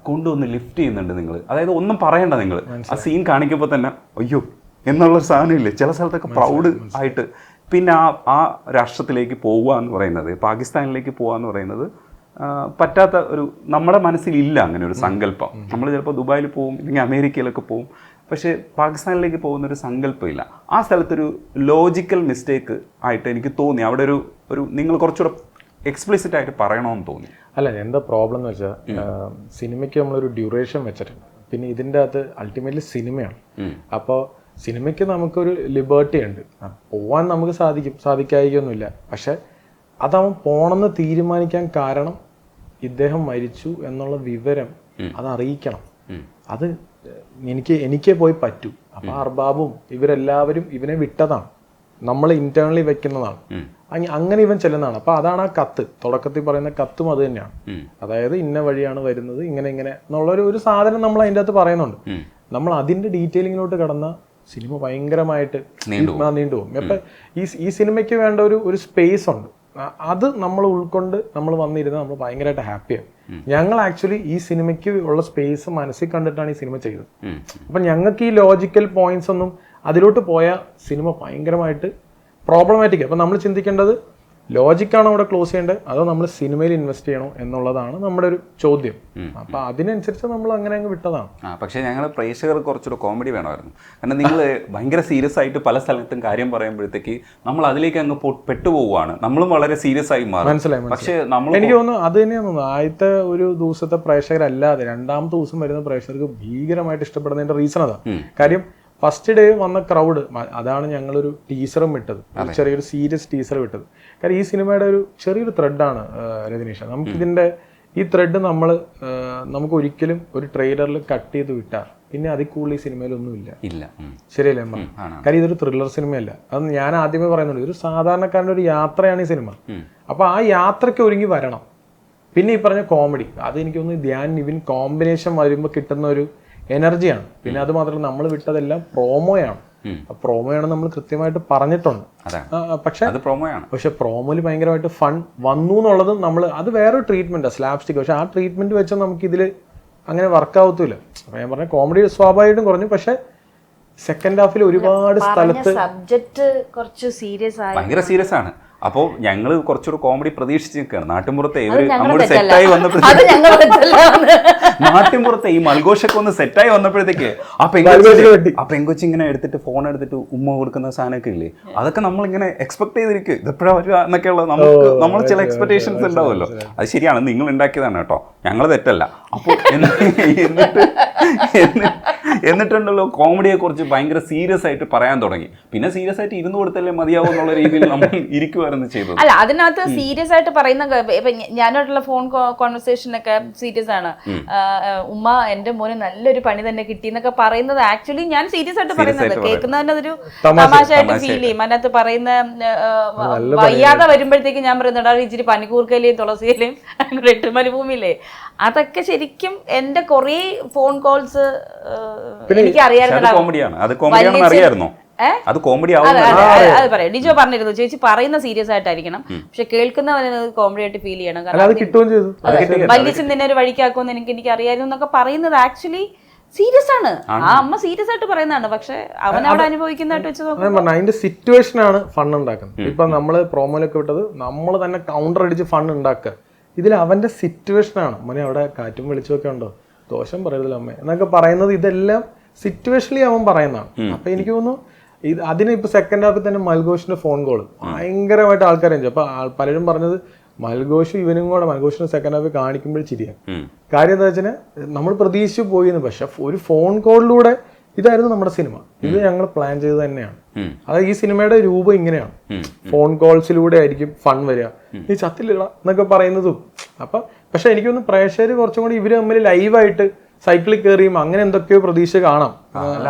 കൊണ്ടുവന്ന് ലിഫ്റ്റ് ചെയ്യുന്നുണ്ട് നിങ്ങൾ. അതായത് ഒന്നും പറയണ്ട, നിങ്ങൾ ആ സീൻ കാണിക്കുമ്പോൾ തന്നെ അയ്യോ എന്നുള്ളൊരു സാധനമില്ലേ. ചില സ്ഥലത്തൊക്കെ പ്രൗഡ് ആയിട്ട്. പിന്നെ ആ രാഷ്ട്രത്തിലേക്ക് പോവുക എന്ന് പറയുന്നത്, പാകിസ്ഥാനിലേക്ക് പോവുക എന്ന് പറയുന്നത് പറ്റാത്ത ഒരു, നമ്മുടെ മനസ്സിലില്ല അങ്ങനെ ഒരു സങ്കല്പം. നമ്മൾ ചിലപ്പോൾ ദുബായിൽ പോവും, ഇല്ലെങ്കിൽ അമേരിക്കയിലൊക്കെ പോവും, പക്ഷേ പാകിസ്ഥാനിലേക്ക് പോകുന്നൊരു സങ്കല്പമില്ല. ആ സ്ഥലത്തൊരു ലോജിക്കൽ മിസ്റ്റേക്ക് ആയിട്ട് എനിക്ക് തോന്നി. അവിടെ ഒരു നിങ്ങൾ കുറച്ചുകൂടെ എക്സ്പ്ലിസിറ്റ് ആയിട്ട് പറയണമെന്ന് തോന്നി. അല്ല, എന്താ പ്രോബ്ലം എന്ന് വെച്ചാൽ സിനിമയ്ക്ക് നമ്മളൊരു ഡ്യൂറേഷൻ വെച്ചിട്ടുണ്ട്. പിന്നെ ഇതിൻ്റെ അകത്ത് അൾട്ടിമേറ്റ്ലി സിനിമയാണ്. അപ്പോൾ സിനിമയ്ക്ക് നമുക്കൊരു ലിബർട്ടി ഉണ്ട്. പോവാൻ നമുക്ക് സാധിക്കായിക്കൊന്നുമില്ല. പക്ഷെ അതവൻ പോണെന്ന് തീരുമാനിക്കാൻ കാരണം ഇദ്ദേഹം മരിച്ചു എന്നുള്ള വിവരം അതറിയിക്കണം. അത് എനിക്ക് പോയി പറ്റൂ. അപ്പൊ അർബാബും ഇവരെല്ലാവരും ഇവനെ വിട്ടതാണ്, നമ്മൾ ഇന്റേണലി വെക്കുന്നതാണ്. അങ്ങനെ ഇവൻ ചെല്ലുന്നതാണ്. അപ്പൊ അതാണ് ആ കത്ത്, തുടക്കത്തിൽ പറയുന്ന കത്തും അത് തന്നെയാണ്. അതായത് ഇന്ന വഴിയാണ് വരുന്നത്, ഇങ്ങനെ എന്നുള്ളൊരു ഒരു സാധനം നമ്മൾ അതിൻ്റെ അകത്ത് പറയുന്നുണ്ട്. നമ്മൾ അതിന്റെ ഡീറ്റെയിലിങ്ങിലോട്ട് കടന്ന സിനിമ ഭയങ്കരമായിട്ട് നീണ്ടുപോകും. അപ്പൊ ഈ സിനിമയ്ക്ക് വേണ്ട ഒരു സ്പേസ് ഉണ്ട്. അത് നമ്മൾ ഉൾക്കൊണ്ട് നമ്മൾ വന്നിരുന്ന് നമ്മൾ ഭയങ്കരമായിട്ട് ഹാപ്പിയാണ്. ഞങ്ങൾ ആക്ച്വലി ഈ സിനിമയ്ക്ക് ഉള്ള സ്പേസ് മനസ്സിൽ കണ്ടിട്ടാണ് ഈ സിനിമ ചെയ്തത്. അപ്പൊ ഞങ്ങൾക്ക് ഈ ലോജിക്കൽ പോയിന്റ്സ് ഒന്നും അതിലോട്ട് പോയ സിനിമ ഭയങ്കരമായിട്ട് പ്രോബ്ലമാറ്റിക്. അപ്പൊ നമ്മൾ ചിന്തിക്കേണ്ടത് ലോജിക്കാണോ അവിടെ ക്ലോസ് ചെയ്യേണ്ടത്, അതോ നമ്മൾ സിനിമയിൽ ഇൻവെസ്റ്റ് ചെയ്യണോ എന്നുള്ളതാണ് നമ്മുടെ ഒരു ചോദ്യം. അപ്പൊ അതിനനുസരിച്ച് നമ്മൾ അങ്ങനെ അങ്ങ് വിട്ടതാണ്. പക്ഷേ ഞങ്ങൾ പ്രേക്ഷകർ കുറച്ചുകൂടെ കോമഡി വേണമായിരുന്നു. കാരണം നിങ്ങൾ ഭയങ്കര സീരിയസ് ആയിട്ട് പല സ്ഥലത്തും കാര്യം പറയുമ്പോഴത്തേക്ക് നമ്മൾ അതിലേക്ക് അങ്ങ് പെട്ടുപോവുകയാണ്. നമ്മളും വളരെ സീരിയസ് ആയി മാറും. മനസ്സിലായി. പക്ഷേ എനിക്ക് തോന്നുന്നു അത് തന്നെയാണ് തോന്നുന്നു. ആദ്യത്തെ ഒരു ദിവസത്തെ പ്രേക്ഷകരല്ലാതെ രണ്ടാമത്തെ ദിവസം വരുന്ന പ്രേക്ഷകർക്ക് ഭീകരമായിട്ട് ഇഷ്ടപ്പെടുന്നതിന്റെ റീസൺ അതാ. കാര്യം ഫസ്റ്റ് ഡേ വന്ന ക്രൗഡ്, അതാണ് ഞങ്ങളൊരു ടീസറും വിട്ടത്, ചെറിയൊരു സീരിയസ് ടീസർ വിട്ടത്. കാരണം ഈ സിനിമയുടെ ഒരു ചെറിയൊരു ത്രെഡാണ് രജനീഷ. നമുക്കിതിന്റെ ഈ ത്രെഡ് നമുക്ക് ഒരിക്കലും ഒരു ട്രെയിലറിൽ കട്ട് ചെയ്ത് വിട്ടാൽ പിന്നെ അതിൽ കൂടുതൽ ഈ സിനിമയിലൊന്നുമില്ല. ശരിയല്ലേ അമ്മ? കാര്യം ഇതൊരു ത്രില്ലർ സിനിമയല്ല. അത് ഞാൻ ആദ്യമേ പറയുന്നുണ്ട്, ഇതൊരു സാധാരണക്കാരൻ്റെ ഒരു യാത്രയാണ് ഈ സിനിമ. അപ്പൊ ആ യാത്രയ്ക്ക് ഒരുങ്ങി വരണം. പിന്നെ ഈ പറഞ്ഞ കോമഡി, അത് എനിക്ക് തോന്നുന്നു ധ്യാൻ നിവിൻ കോമ്പിനേഷൻ വരുമ്പോൾ കിട്ടുന്ന ഒരു എനർജിയാണ്. പിന്നെ അത് മാത്രമല്ല നമ്മൾ വിട്ടതെല്ലാം പ്രോമോയാണ്. പ്രോമോയാണ് നമ്മൾ കൃത്യമായിട്ട് പറഞ്ഞിട്ടുണ്ട്. പക്ഷെ പ്രോമോയിൽ ഭയങ്കരമായിട്ട് ഫൺ വന്നു എന്നുള്ളതും നമ്മൾ അത് വേറൊരു ട്രീറ്റ്മെന്റ്, സ്ലാപ്സ്റ്റിക്. പക്ഷെ ആ ട്രീറ്റ്മെന്റ് വെച്ചാൽ നമുക്ക് ഇതിൽ അങ്ങനെ വർക്കാവത്തില്ല. അപ്പൊ ഞാൻ പറഞ്ഞ കോമഡി സ്വാഭാവികമായിട്ടും കുറഞ്ഞു. പക്ഷെ സെക്കൻഡ് ഹാഫിൽ ഒരുപാട് സ്ഥലത്ത് സബ്ജക്ട് കുറച്ച് ഭയങ്കര സീരിയസ് ആണ്. അപ്പോൾ ഞങ്ങൾ കുറച്ചൊരു കോമഡി പ്രതീക്ഷിച്ച് നിൽക്കുകയാണ്. നാട്ടിൻപുറത്തെ അങ്ങോട്ട് സെറ്റായി വന്നപ്പോഴത്തേക്ക്, നാട്ടിൻപുറത്തെ ഈ മൽഘോഷൊക്കെ ഒന്ന് സെറ്റായി വന്നപ്പോഴത്തേക്ക് ആ പെങ്കൊച്ചി ഇങ്ങനെ എടുത്തിട്ട് ഫോൺ എടുത്തിട്ട് ഉമ്മ കൊടുക്കുന്ന സാധനമൊക്കെ ഇല്ലേ, അതൊക്കെ നമ്മളിങ്ങനെ എക്സ്പെക്ട് ചെയ്തിരിക്കും ഇതെപ്പോഴാണ് വരിക എന്നൊക്കെയുള്ള നമ്മൾ ചില എക്സ്പെക്ടേഷൻസ് ഉണ്ടാവുമല്ലോ. അത് ശരിയാണ്, നിങ്ങൾ ഉണ്ടാക്കിയതാണ് കേട്ടോ, ഞങ്ങൾ തെറ്റല്ല. അപ്പോൾ എന്നിട്ടുണ്ടല്ലോ കോമഡിയെ കുറിച്ച് ഭയങ്കര സീരിയസ് ആയിട്ട് പറയാൻ തുടങ്ങി. പിന്നെ സീരിയസ് ആയിട്ട് ഇരുന്ന് കൊടുത്തല്ലേ മതിയാവും എന്നുള്ള രീതിയിൽ നമ്മൾ ഇരിക്കുവായിരുന്നു ചെയ്തത്. അല്ല, അതിനകത്ത് സീരിയസ് ആയിട്ട് പറയുന്ന ഞാനായിട്ടുള്ള ഫോൺ കോൺവെർസേഷനൊക്കെ സീരിയസ് ആണ്. ഉമ്മ എന്റെ മോന് നല്ലൊരു പണി തന്നെ കിട്ടി എന്നൊക്കെ പറയുന്നത് ആക്ച്വലി ഞാൻ സീരിയസ് ആയിട്ട് പറയുന്നത്, കേൾക്കുന്നതിന് അതൊരു തമാശയായിട്ട് ഫീൽ ചെയ്യും. അതിനകത്ത് പറയുന്ന വയ്യാതെ വരുമ്പോഴത്തേക്ക് ഞാൻ പറയുന്നുണ്ട് ഇച്ചിരി പനിക്കൂർക്കയിലെയും തുളസിയിലെയും മരുഭൂമിയിലെ, അതൊക്കെ ശരിക്കും എന്റെ കുറേ ഫോൺ കോൾസ് എനിക്ക് അറിയാമായിരുന്നു. അത് കോമഡി അതെ ആവും. അതെ അത് പറയാം. ഡിജോ പറഞ്ഞിരുന്നു ചേച്ചി പറയുന്ന സീരിയസ് ആയിട്ടായിരിക്കണം, പക്ഷെ കേൾക്കുന്നവന് കോമഡി ആയിട്ട് ഫീൽ ചെയ്യണം. അല്ല അത് കിട്ടുകയും ചെയ്തു. വലിയ ചിന്തനെ ഒരു വഴിക്കാക്കുമെന്ന് എനിക്ക് അറിയായിരുന്നു എന്നൊക്കെ പറയുന്നത് ആക്ച്വലി സീരിയസ് ആണ്. ആ അമ്മ സീരിയസ് ആയിട്ട് പറയുന്നതാണ്, പക്ഷെ അവൻ അവിടെ അനുഭവിക്കുന്നതായിട്ട് വെച്ച് നോക്കാം. അതിന്റെ സിറ്റുവേഷൻ ആണ് ഫൺ ഉണ്ടാക്കുന്നത്. ഇപ്പൊ നമ്മള് പ്രോമോയിലൊക്കെ വിട്ടത് നമ്മൾ തന്നെ കൗണ്ടർ അടിച്ച് ഫൺ ഉണ്ടാക്കുക. ഇതിൽ അവന്റെ സിറ്റുവേഷൻ ആണ്. മോനെ അവിടെ കാറ്റും വെളിച്ചമൊക്കെ ഉണ്ടോ, ദോഷം പറയരുതല്ലോ അമ്മ എന്നൊക്കെ പറയുന്നത്. ഇതെല്ലാം സിറ്റുവേഷനിൽ അവൻ പറയുന്നതാണ്. അപ്പൊ എനിക്ക് തോന്നുന്നു അതിന് ഇപ്പൊ സെക്കൻഡ് ഹാഫിൽ തന്നെ മൽഘോഷിന്റെ ഫോൺ കോൾ ഭയങ്കരമായിട്ട് ആൾക്കാരെ അപ്പൊ പലരും പറഞ്ഞത് മൽഘോഷ് ഇവനും കൂടെ മൽഘോഷിന്റെ സെക്കൻഡ് ഹാഫ് കാണിക്കുമ്പോൾ ചിരിയാണ്. കാര്യം എന്താ വെച്ചാൽ നമ്മൾ പ്രതീക്ഷിച്ചു പോയിന്ന്, പക്ഷെ ഒരു ഫോൺ കോളിലൂടെ ഇതായിരുന്നു നമ്മുടെ സിനിമ, ഇത് ഞങ്ങൾ പ്ലാൻ ചെയ്ത് തന്നെയാണ്. അതായത് ഈ സിനിമയുടെ രൂപം ഇങ്ങനെയാണ്, ഫോൺ കോൾസിലൂടെ ആയിരിക്കും ഫൺ വരിക, നീ ചത്തില്ലടാ എന്നൊക്കെ പറയുന്നതും. അപ്പൊ പക്ഷെ എനിക്കൊന്ന് പ്രേക്ഷകർ കുറച്ചും കൂടി ഇവര് തമ്മിൽ ലൈവായിട്ട് സൈക്കിളിൽ കയറിയും അങ്ങനെ എന്തൊക്കെയോ പ്രതീക്ഷ കാണാം.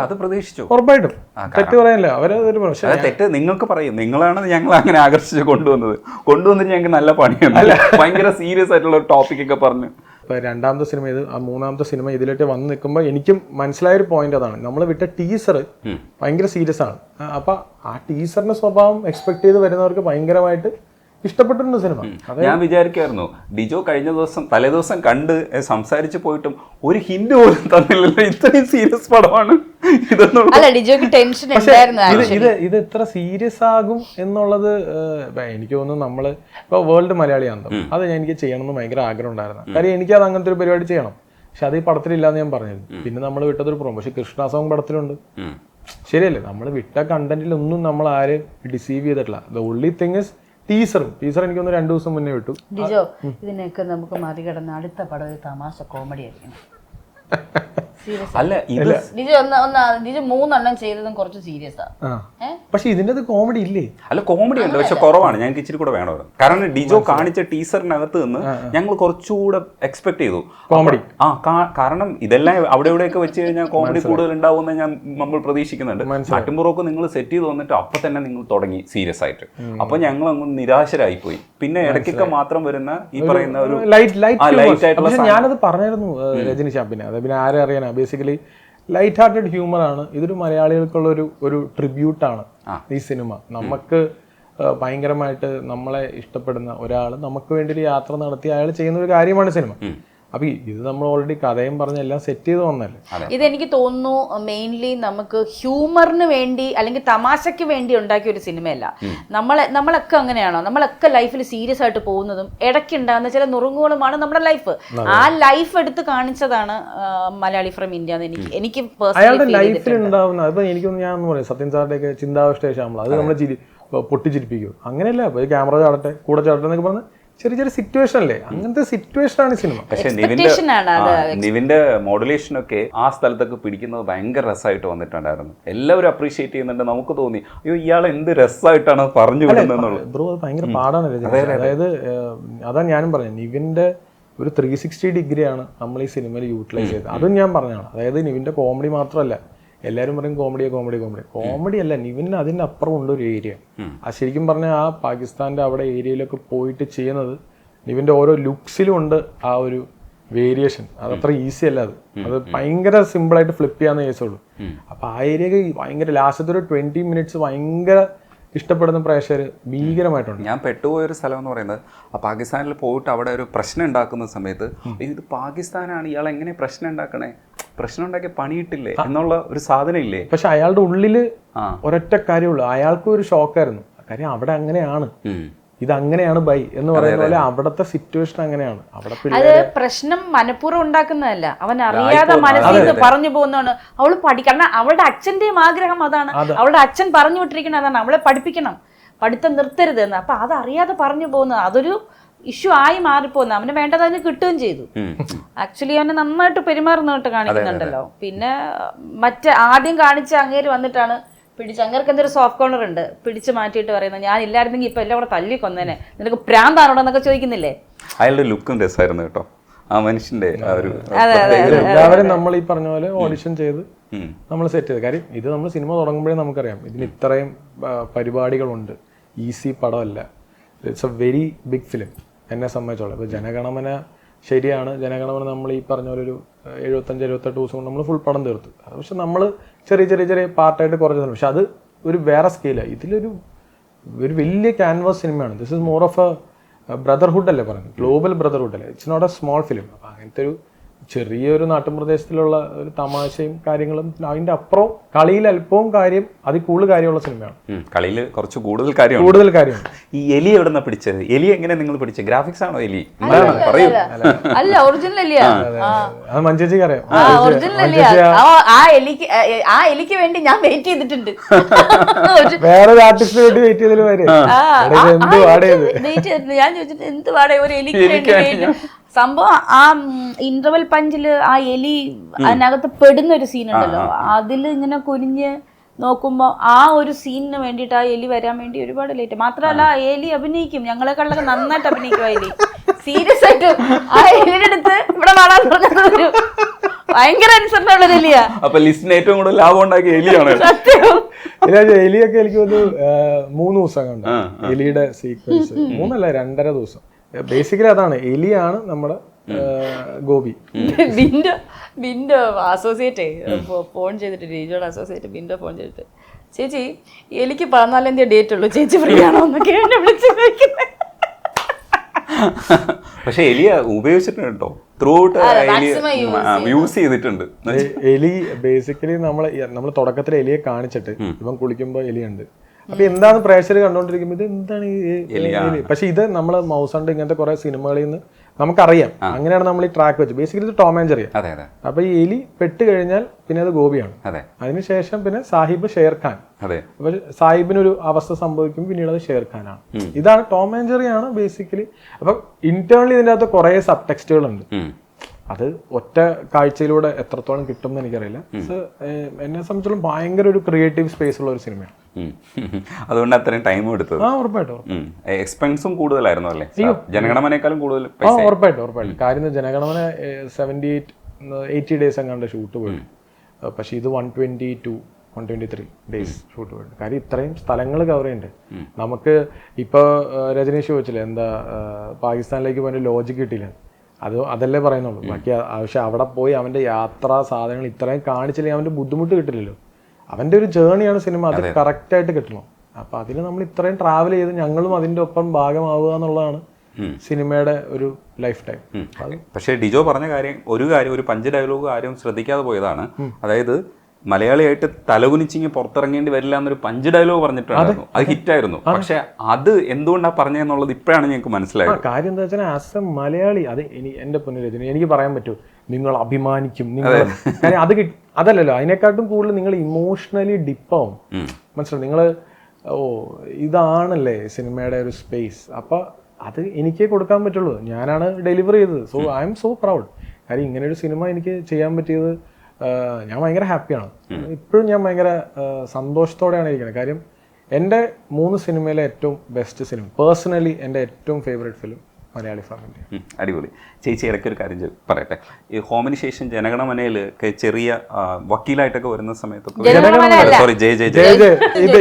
അത് പ്രതീക്ഷിച്ചു ഉറപ്പായിട്ടും തെറ്റ് പറയാനില്ല. അവരതൊരു തെറ്റ് നിങ്ങൾക്ക് പറയും, നിങ്ങളാണ് ഞങ്ങൾ അങ്ങനെ ആകർഷിച്ച് കൊണ്ടുവന്നിട്ട് ഞങ്ങൾക്ക് നല്ല പണിയാണ്. ഭയങ്കര സീരിയസ് ആയിട്ടുള്ള ഒരു ടോപ്പിക് ഒക്കെ പറഞ്ഞു. ഇപ്പൊ രണ്ടാമത്തെ സിനിമ ഇത്, മൂന്നാമത്തെ സിനിമ ഇതിലേക്ക് വന്ന് നിൽക്കുമ്പോൾ എനിക്കും മനസ്സിലായൊരു പോയിന്റ് അതാണ്. നമ്മൾ വിട്ട ടീസർ ഭയങ്കര സീരിയസ് ആണ്. അപ്പൊ ആ ടീസറിന്റെ സ്വഭാവം എക്സ്പെക്ട് ചെയ്ത് വരുന്നവർക്ക് ഭയങ്കരമായിട്ട് ഇഷ്ടപ്പെട്ടിട്ടുണ്ട് സിനിമ. ഞാൻ വിചാരിക്കായിരുന്നു ഡിജോ കഴിഞ്ഞ ദിവസം തലേദിവസം കണ്ട് സംസാരിച്ച് പോയിട്ടും ഒരു ഹിന്റ് പോലും തന്നില്ലല്ലോ, ഇത്രയും സീരിയസ് പടമാണ് ഇത് എത്ര സീരിയസ് ആകും എന്നുള്ളത് എനിക്ക് തോന്നുന്നു. നമ്മള് ഇപ്പൊ വേൾഡ് മലയാളിയാന്തം അത് എനിക്ക് ചെയ്യണമെന്ന് ഭയങ്കര ആഗ്രഹം ഉണ്ടായിരുന്നു. കാര്യം എനിക്കത് അങ്ങനത്തെ ഒരു പരിപാടി ചെയ്യണം, പക്ഷെ അത് ഈ പടത്തിലില്ലാന്ന് ഞാൻ പറഞ്ഞിരുന്നു. പിന്നെ നമ്മൾ വിട്ടതൊരു പ്രൊമോ, പക്ഷെ കൃഷ്ണ സോങ് പടത്തിലുണ്ട്. ശരിയല്ലേ, നമ്മൾ വിട്ട കണ്ടന്റിലൊന്നും നമ്മൾ ആരും ഡിസീവ് ചെയ്തിട്ടില്ല. The only thing is teaser എനിക്കൊന്ന് 2 ദിവസം മുന്നേ വിട്ടു. ഡിജോ ഇതിനൊക്കെ നമുക്ക് മറികടന്ന് അടുത്ത പടം ഒരു തമാശ കോമഡി ആയിരിക്കണം. അല്ല ഡിജോ 3 ചെയ്തതും കുറച്ച് സീരിയസ് ആണ്. പക്ഷെ ഇതിന്റെ കോമഡി ഇല്ലേ? അല്ല കോമഡി ഉണ്ട്, പക്ഷെ കുറവാണ്. ഞങ്ങൾക്ക് ഇച്ചിരി കൂടെ വേണമായിരുന്നു. കാരണം ഡിജോ കാണിച്ച ടീസറിനകത്ത് നിന്ന് ഞങ്ങൾ കുറച്ചുകൂടെ എക്സ്പെക്ട് ചെയ്തു കോമഡി. കാരണം ഇതെല്ലാം അവിടെ ഇവിടെയൊക്കെ വെച്ച് കഴിഞ്ഞാൽ കോമഡി കൂടുതൽ ഉണ്ടാവുമെന്ന് നമ്മൾ പ്രതീക്ഷിക്കുന്നുണ്ട്. നാട്ടിൻപുറമൊക്കെ നിങ്ങൾ സെറ്റ് ചെയ്ത് വന്നിട്ട് അപ്പൊ തന്നെ നിങ്ങൾ തുടങ്ങി സീരിയസ് ആയിട്ട്. അപ്പൊ ഞങ്ങൾ അങ്ങ് നിരാശരായി പോയി. പിന്നെ ഇടയ്ക്കൊക്കെ മാത്രം വരുന്ന ഈ പറയുന്ന ഒരു ലൈറ്റ് ആയിട്ടുള്ള, ഞാനത് പറഞ്ഞിരുന്നു രജനി ഷാപ്പിനെ. അത് പിന്നെ ആരെ അറിയാനാ, ബേസിക്കലി ലൈറ്റ് ഹാർട്ടഡ് ഹ്യൂമർ ആണ്. ഇതൊരു മലയാളികൾക്കുള്ള ഒരു ട്രിബ്യൂട്ടാണ് ഈ സിനിമ. നമുക്ക് ഭയങ്കരമായിട്ട് നമ്മളെ ഇഷ്ടപ്പെടുന്ന ഒരാൾ നമുക്ക് വേണ്ടി ഒരു യാത്ര നടത്തി അയാൾ ചെയ്യുന്ന ഒരു കാര്യമാണ് സിനിമ. അപ്പൊ ഇത് നമ്മൾ ഓൾറെഡി കഥയും പറഞ്ഞ എല്ലാം സെറ്റ് ചെയ്ത് വന്നല്ലേ. ഇതെനിക്ക് തോന്നുന്നു മെയിൻലി നമുക്ക് ഹ്യൂമറിന് വേണ്ടി അല്ലെങ്കിൽ തമാശയ്ക്ക് വേണ്ടി ഉണ്ടാക്കിയ ഒരു സിനിമയല്ല. നമ്മളൊക്കെ അങ്ങനെയാണോ, നമ്മളൊക്കെ ലൈഫിൽ സീരിയസ് ആയിട്ട് പോകുന്നതും ഇടയ്ക്ക് ഉണ്ടാകുന്ന ചില നുറുങ്ങുകളുമാണ് നമ്മുടെ ലൈഫ്. ആ ലൈഫ് എടുത്ത് കാണിച്ചതാണ് മലയാളി ഫ്രം ഇന്ത്യ എന്ന് എനിക്ക് അയാളുടെ ലൈഫിൽ ഉണ്ടാവുന്ന. അപ്പൊ എനിക്കൊന്ന് ഞാൻ പറയാം, സത്യൻ സാറിന്റെ ഒക്കെ ചിന്താവിഷ്ടേഷം അത് നമ്മളെ പൊട്ടിച്ചിരിപ്പിക്കും. അങ്ങനെയല്ല, ക്യാമറ ചാടട്ടെ കൂടെ ചാടട്ടെ എന്നൊക്കെ പറഞ്ഞ് ചെറിയ ചെറിയ സിറ്റുവേഷൻ അല്ലേ, അങ്ങനത്തെ സിറ്റുവേഷൻ ആണ് സിനിമ. പക്ഷെ നിവിന്റെ മോഡുലേഷൻ ഒക്കെ ആ സ്ഥലത്തൊക്കെ പിടിക്കുന്നത് ഭയങ്കര രസമായിട്ട് വന്നിട്ടുണ്ടായിരുന്നു. എല്ലാവരും അപ്രീഷിയേറ്റ് ചെയ്യുന്നുണ്ട്. നമുക്ക് തോന്നി അയ്യോ ഇയാൾ എന്ത് രസമായിട്ടാണ് പറഞ്ഞു വിടുന്നത്. ബ്രോ അത് ഭയങ്കര പാടാണ്. അതായത് അതാണ് ഞാനും പറഞ്ഞത്, നിവിന്റെ ഒരു 360 ഡിഗ്രിയാണ് നമ്മൾ ഈ സിനിമയിൽ യൂട്ടിലൈസ് ചെയ്തത്. അതും ഞാൻ പറഞ്ഞതാണ്. അതായത് നിവിന്റെ കോമഡി മാത്രമല്ല, എല്ലാവരും പറയും കോമഡി അല്ല, നിവിന് അതിൻ്റെ അപ്പുറം ഉണ്ട് ഒരു ഏരിയ. ആ ശരിക്കും പറഞ്ഞാൽ ആ പാകിസ്ഥാന്റെ അവിടെ ഏരിയയിലൊക്കെ പോയിട്ട് ചെയ്യുന്നത് നിവിന്റെ ഓരോ ലുക്സിലും ഉണ്ട് ആ ഒരു വേരിയേഷൻ. അതത്ര ഈസി അല്ല. അത് ഭയങ്കര സിമ്പിളായിട്ട് ഫ്ലിപ്പ് ചെയ്യാവുന്ന കേസുള്ളൂ. അപ്പൊ ആ ഏരിയ ഭയങ്കര ലാസ്റ്റത്തെ ഒരു 20 മിനിറ്റ്സ് ഭയങ്കര ഇഷ്ടപ്പെടുന്ന പ്രേക്ഷകർ ഭീകരമായിട്ടുണ്ട്. ഞാൻ പെട്ടുപോയൊരു സ്ഥലം എന്ന് പറയുന്നത് പാകിസ്ഥാനിൽ പോയിട്ട് അവിടെ ഒരു പ്രശ്നം ഉണ്ടാക്കുന്ന സമയത്ത് ഇത് പാകിസ്ഥാനാണ്, ഇയാൾ എങ്ങനെ പ്രശ്നം ഉണ്ടാക്കണേ, പ്രശ്നം ഉണ്ടാക്കിയ പണിയിട്ടില്ലേ എന്നുള്ള ഒരു സാധനം ഇല്ലേ. പക്ഷെ അയാളുടെ ഉള്ളില് ഒരൊറ്റ കാര്യമുള്ളൂ, അയാൾക്കും ഒരു ഷോക്കായിരുന്നു. കാര്യം അവിടെ അങ്ങനെയാണ്, ഇതങ്ങനെയാണ് ബൈ എന്ന് പറയുന്ന പോലെ അവിടത്തെ സിറ്റുവേഷൻ അങ്ങനെയാണ്. അത് പ്രശ്നം മനഃപൂർവ്വം ഉണ്ടാക്കുന്നതല്ല, അവൻ അറിയാതെ മനസ്സിൽ നിന്ന് പറഞ്ഞു പോകുന്നതാണ്. അവള് പഠിക്കണം, അവളുടെ അച്ഛന്റെയും ആഗ്രഹം അതാണ്. അവളുടെ അച്ഛൻ പറഞ്ഞു വിട്ടിരിക്കണം അതാണ്, അവളെ പഠിപ്പിക്കണം, പഠിത്തം നിർത്തരുത് എന്ന്. അപ്പൊ അത് അറിയാതെ പറഞ്ഞു പോകുന്നത് അതൊരു ഇഷ്യൂ ആയി മാറിപ്പോകുന്ന. അവന് വേണ്ടത് അതിന് കിട്ടുകയും ചെയ്തു. ആക്ച്വലി അവന് നന്നായിട്ട് പെരുമാറുന്നതായിട്ട് കാണിക്കുന്നുണ്ടല്ലോ. പിന്നെ ആദ്യം കാണിച്ച അങ്ങേര് വന്നിട്ടാണ് അങ്ങേർക്ക് എന്തൊരു സോഫ്റ്റ് കോർണർ ഉണ്ട്, പിടിച്ചു മാറ്റിയിട്ട് പറയുന്നത് ഞാൻ ഇല്ലായിരുന്നെങ്കിൽ ഇപ്പൊ എല്ലാം കൂടെ തല്ലി കൊന്നേനെ, നിനക്ക് പ്രാന്താണോ എന്നൊക്കെ ചോദിക്കുന്നില്ലേ. അയാളുടെ ലുക്കും രസമായിരുന്നു കേട്ടോ, ആ മനുഷ്യന്റെ എല്ലാവരും നമ്മൾ ഈ പറഞ്ഞ പോലെ ഓഡിഷൻ ചെയ്ത് നമ്മൾ സെറ്റ് ചെയ്ത്. കാര്യം ഇത് നമ്മൾ സിനിമ തുടങ്ങുമ്പോഴേ നമുക്കറിയാം ഇതിന് ഇത്രയും പരിപാടികളുണ്ട്, ഈസി പടമല്ല. It's a very big film എന്നെ സംബന്ധിച്ചോളം. ഇപ്പോൾ ജനഗണമന ശരിയാണ്, ജനഗണമന നമ്മൾ ഈ പറഞ്ഞ പോലെ ഒരു 75-78 ദിവസം കൊണ്ട് നമ്മൾ ഫുൾ പടം തീർത്തു. പക്ഷെ നമ്മൾ ചെറിയ പാർട്ടായിട്ട് കുറച്ച്, പക്ഷെ അത് ഒരു വേറെ സ്കെയിലാണ്. ഇതിലൊരു വലിയ ക്യാൻവാസ് സിനിമയാണ്. This is more of a brotherhood അല്ലേ പറയുന്നത്, ഗ്ലോബൽ ബ്രദർഹുഡ് അല്ലേ, it's not a small film. അപ്പം അങ്ങനത്തെ ഒരു ചെറിയൊരു നാട്ടുപ്രദേശത്തിലുള്ള ഒരു തമാശയും കാര്യങ്ങളും, അതിൻ്റെ അപ്പുറം കളിയിൽ അല്പവും കാര്യം, അതിൽ കൂടുതൽ കാര്യമുള്ള സിനിമയാണ്. കളിയിൽ കുറച്ച് കൂടുതൽ കാര്യമാണ്. ഈ എലി എവിടെ നിന്നാണ് പിടിച്ചത്? എലി എങ്ങനെ നിങ്ങൾ പിടിച്ചത്? ഗ്രാഫിക്സ് ആണോ എലി? പറയൂ. അല്ല, ഒറിജിനൽ എലിയാ. അത് മഞ്ചേച്ചിക്ക് അറിയാം. ഒറിജിനൽ എലിയാ. ആ എലിക്ക് വേണ്ടി ഞാൻ വെയിറ്റ് ചെയ്തിട്ടുണ്ട്. വേറൊരു ആർട്ടിസ്റ്റിന് വേണ്ടി വെയിറ്റ് ചെയ്തതിൽ വരെ വെയിറ്റ് ചെയ്തിട്ടുണ്ട്. ഞാൻ ചോദിച്ചിട്ട് എന്ത് പാടേ ഒരു എലിക്ക് വേണ്ടി. സംഭവം ആ ഇന്റർവെൽ പഞ്ചില് ആ എലി അതിനകത്ത് പെടുന്ന ഒരു സീൻ ഉണ്ടല്ലോ, അതിൽ ഇങ്ങനെ കുനിഞ്ഞ് നോക്കുമ്പോ ആ ഒരു സീനിന് വേണ്ടിയിട്ട് ആ എലി വരാൻ വേണ്ടി ഒരുപാട് ലേറ്റ്. മാത്രമല്ല ആ എലി അഭിനയിക്കും, ഞങ്ങളെക്കാളൊക്കെ നന്നായിട്ട് അഭിനയിക്കും ആ എലി. സീരിയസ് ആയിട്ട് ആ എലിയുടെ അടുത്ത് ഇവിടെ വളാൻ പറഞ്ഞത് ഒരു ഭയങ്കര അനുസരണമുള്ള ഒരു എലിയാ. അപ്പൊ ലിസ്റ്റിന് ഏറ്റവും കൂടുതൽ ലാഭം ഉണ്ടാക്കിയ എലിയാണ്. സത്യം. എലിയൊക്കെ എനിക്ക് ഒരു 3 ദിവസം കണ്ടു എലിയുടെ സീക്വൻസ്. 3 അല്ല 2.5 ദിവസം. ബേസിക്കലി അതാണ്, എലിയാണ് നമ്മുടെ ഗോപി. ബിൻഡോ അസോസിയേറ്റ് ഫോൺ ചെയ്തിട്ട്, ഡിജോയുടെ അസോസിയേറ്റ് ബിൻഡോ ഫോൺ ചെയ്തിട്ട്, ചേച്ചി എലിക്ക് 14-ാം തീയതി ഡേറ്റ് ഉള്ളൂ, ചേച്ചി ഫ്രീ ആണോ എന്നൊക്കെ എന്നെ വിളിച്ച് ചോദിക്കുന്നത്. പക്ഷെ എലിയ ഉപയോഗിച്ചിട്ടുണ്ട് ത്രൂ ഔട്ട്, യൂസ് ചെയ്തിട്ടുണ്ട്. എലി ബേസിക്കലി നമ്മൾ തുടക്കത്തിൽ എലിയെ കാണിച്ചിട്ട് ഇവൻ കുളിക്കുമ്പോ എലിയുണ്ട്. അപ്പൊ എന്താണ് പ്രേക്ഷകർ കണ്ടോണ്ടിരിക്കുമ്പോൾ ഇത് എന്താണ് ഈ, പക്ഷെ ഇത് നമ്മള് മൗസ് ഉണ്ട് ഇങ്ങനത്തെ കുറെ സിനിമകളിൽ നിന്ന് നമുക്കറിയാം. അങ്ങനെയാണ് നമ്മൾ ഈ ട്രാക്ക് വെച്ച്. ബേസിക്കലി ഇത് ടോം ആൻഡ് ജെറി. അപ്പൊ ഈ എലി പെട്ട് കഴിഞ്ഞാൽ പിന്നെ അത് ഗോപിയാണ്. അതിനുശേഷം പിന്നെ സാഹിബ് ഷേർഖാൻ. അപ്പൊ സാഹിബിനൊരു അവസ്ഥ സംഭവിക്കും, പിന്നീട് അത് ഷേർഖാനാണ്. ഇതാണ് ടോം ആൻഡ് ജെറി ആണ് ബേസിക്കലി. അപ്പൊ ഇന്റേണലി ഇതിന്റെ അകത്ത് കുറെ സബ് ടെക്സ്റ്റുകൾ ഉണ്ട്. അത് ഒറ്റ കാഴ്ചയിലൂടെ എത്രത്തോളം കിട്ടും എന്ന് എനിക്കറിയില്ല. എന്നെ സംബന്ധിച്ചോളം ഭയങ്കര ഒരു ക്രിയേറ്റീവ് സ്പേസ് ഉള്ള ഒരു സിനിമയാണ്. അതുകൊണ്ട് അത്രയും ടൈം എടുത്തത്. ഉറപ്പായിട്ടും എക്സ്പെൻസും കൂടുതലായിരുന്നു അല്ലേ? ജനഗണമനേക്കാളും കൂടുതൽ. ഉറപ്പായിട്ടും. കാര്യം ജനഗണമന 78-80 ഡേയ്സ് അങ്ങാണ്ട് ഷൂട്ട് പോയി. പക്ഷെ ഇത് 123 ഡേയ്സ് ഷൂട്ട് പോയി. കാര്യം ഇത്രയും സ്ഥലങ്ങൾ കവർ ചെയ്യുന്നുണ്ട്. നമുക്ക് ഇപ്പൊ രജനീഷ് ചോദിച്ചില്ലേ എന്താ പാകിസ്ഥാനിലേക്ക് പോയ ലോജിക്ക് കിട്ടിയില്ല, അതല്ലേ പറയുന്നുള്ളൂ. ബാക്കി പക്ഷെ അവിടെ പോയി അവന്റെ യാത്രാ സാധനങ്ങൾ ഇത്രയും കാണിച്ചില്ലെങ്കിൽ അവന്റെ ബുദ്ധിമുട്ട് കിട്ടില്ലല്ലോ. അവന്റെ ഒരു ജേണിയാണ് സിനിമ, അത് കറക്റ്റ് ആയിട്ട് കിട്ടണം. അപ്പൊ അതിന് നമ്മൾ ഇത്രയും ട്രാവൽ ചെയ്ത് ഞങ്ങളും അതിന്റെ ഒപ്പം ഭാഗമാവുക എന്നുള്ളതാണ് സിനിമയുടെ ഒരു ലൈഫ് ടൈം. പക്ഷേ ഡിജോ പറഞ്ഞ ഒരു പഞ്ച് ഡയലോഗ് ആരും ശ്രദ്ധിക്കാതെ പോയതാണ്. അതായത് മലയാളിയായിട്ട് തലകുനിച്ചിങ്ങി പുറത്തിറങ്ങേണ്ടി വരില്ല എന്നൊരു പഞ്ച് ഡയലോഗ് പറഞ്ഞിട്ടുണ്ടായിരുന്നു. അത് ഹിറ്റായിരുന്നു. പക്ഷെ അത് എന്തുകൊണ്ടാണ് പറഞ്ഞതെന്നുള്ളത് ഇപ്പോഴാണ് ഞങ്ങൾക്ക് മനസ്സിലായത്. കാര്യം എന്താ വെച്ചാൽ ആസ് എ മലയാളി അത് എന്റെ പുനരചന എനിക്ക് പറയാൻ പറ്റൂ, നിങ്ങൾ അഭിമാനിക്കും, നിങ്ങൾ അത് അതല്ലല്ലോ. അതിനെക്കാട്ടും കൂടുതൽ നിങ്ങൾ ഇമോഷണലി ഡിപ്പാവും. മനസ്സിലാവും. നിങ്ങൾ ഇതാണല്ലേ സിനിമയുടെ ഒരു സ്പേസ്. അപ്പൊ അത് എനിക്കേ കൊടുക്കാൻ പറ്റുള്ളൂ. ഞാനാണ് ഡെലിവർ ചെയ്തത്. So I M so proud. കാര്യം ഇങ്ങനെ ഒരു സിനിമ എനിക്ക് ചെയ്യാൻ പറ്റിയത് ഞാൻ ഭയങ്കര ഹാപ്പിയാണ്. ഇപ്പോഴും ഞാൻ ഭയങ്കര സന്തോഷത്തോടെയാണ് ഇരിക്കുന്നത്. കാര്യം എൻ്റെ 3 സിനിമയിലെ ഏറ്റവും ബെസ്റ്റ് സിനിമ, പേഴ്സണലി എൻ്റെ ഏറ്റവും ഫേവറേറ്റ് ഫിലിം മലയാളി ഫാമിലി. അടിപൊളി. ചേച്ചി ഇടയ്ക്കൊരു കാര്യം പറയട്ടെ, ഈ ഹോമിന് ശേഷം ജനഗണമനയിൽ ചെറിയ വക്കീലായിട്ടൊക്കെ വരുന്ന സമയത്തൊക്കെ സോറി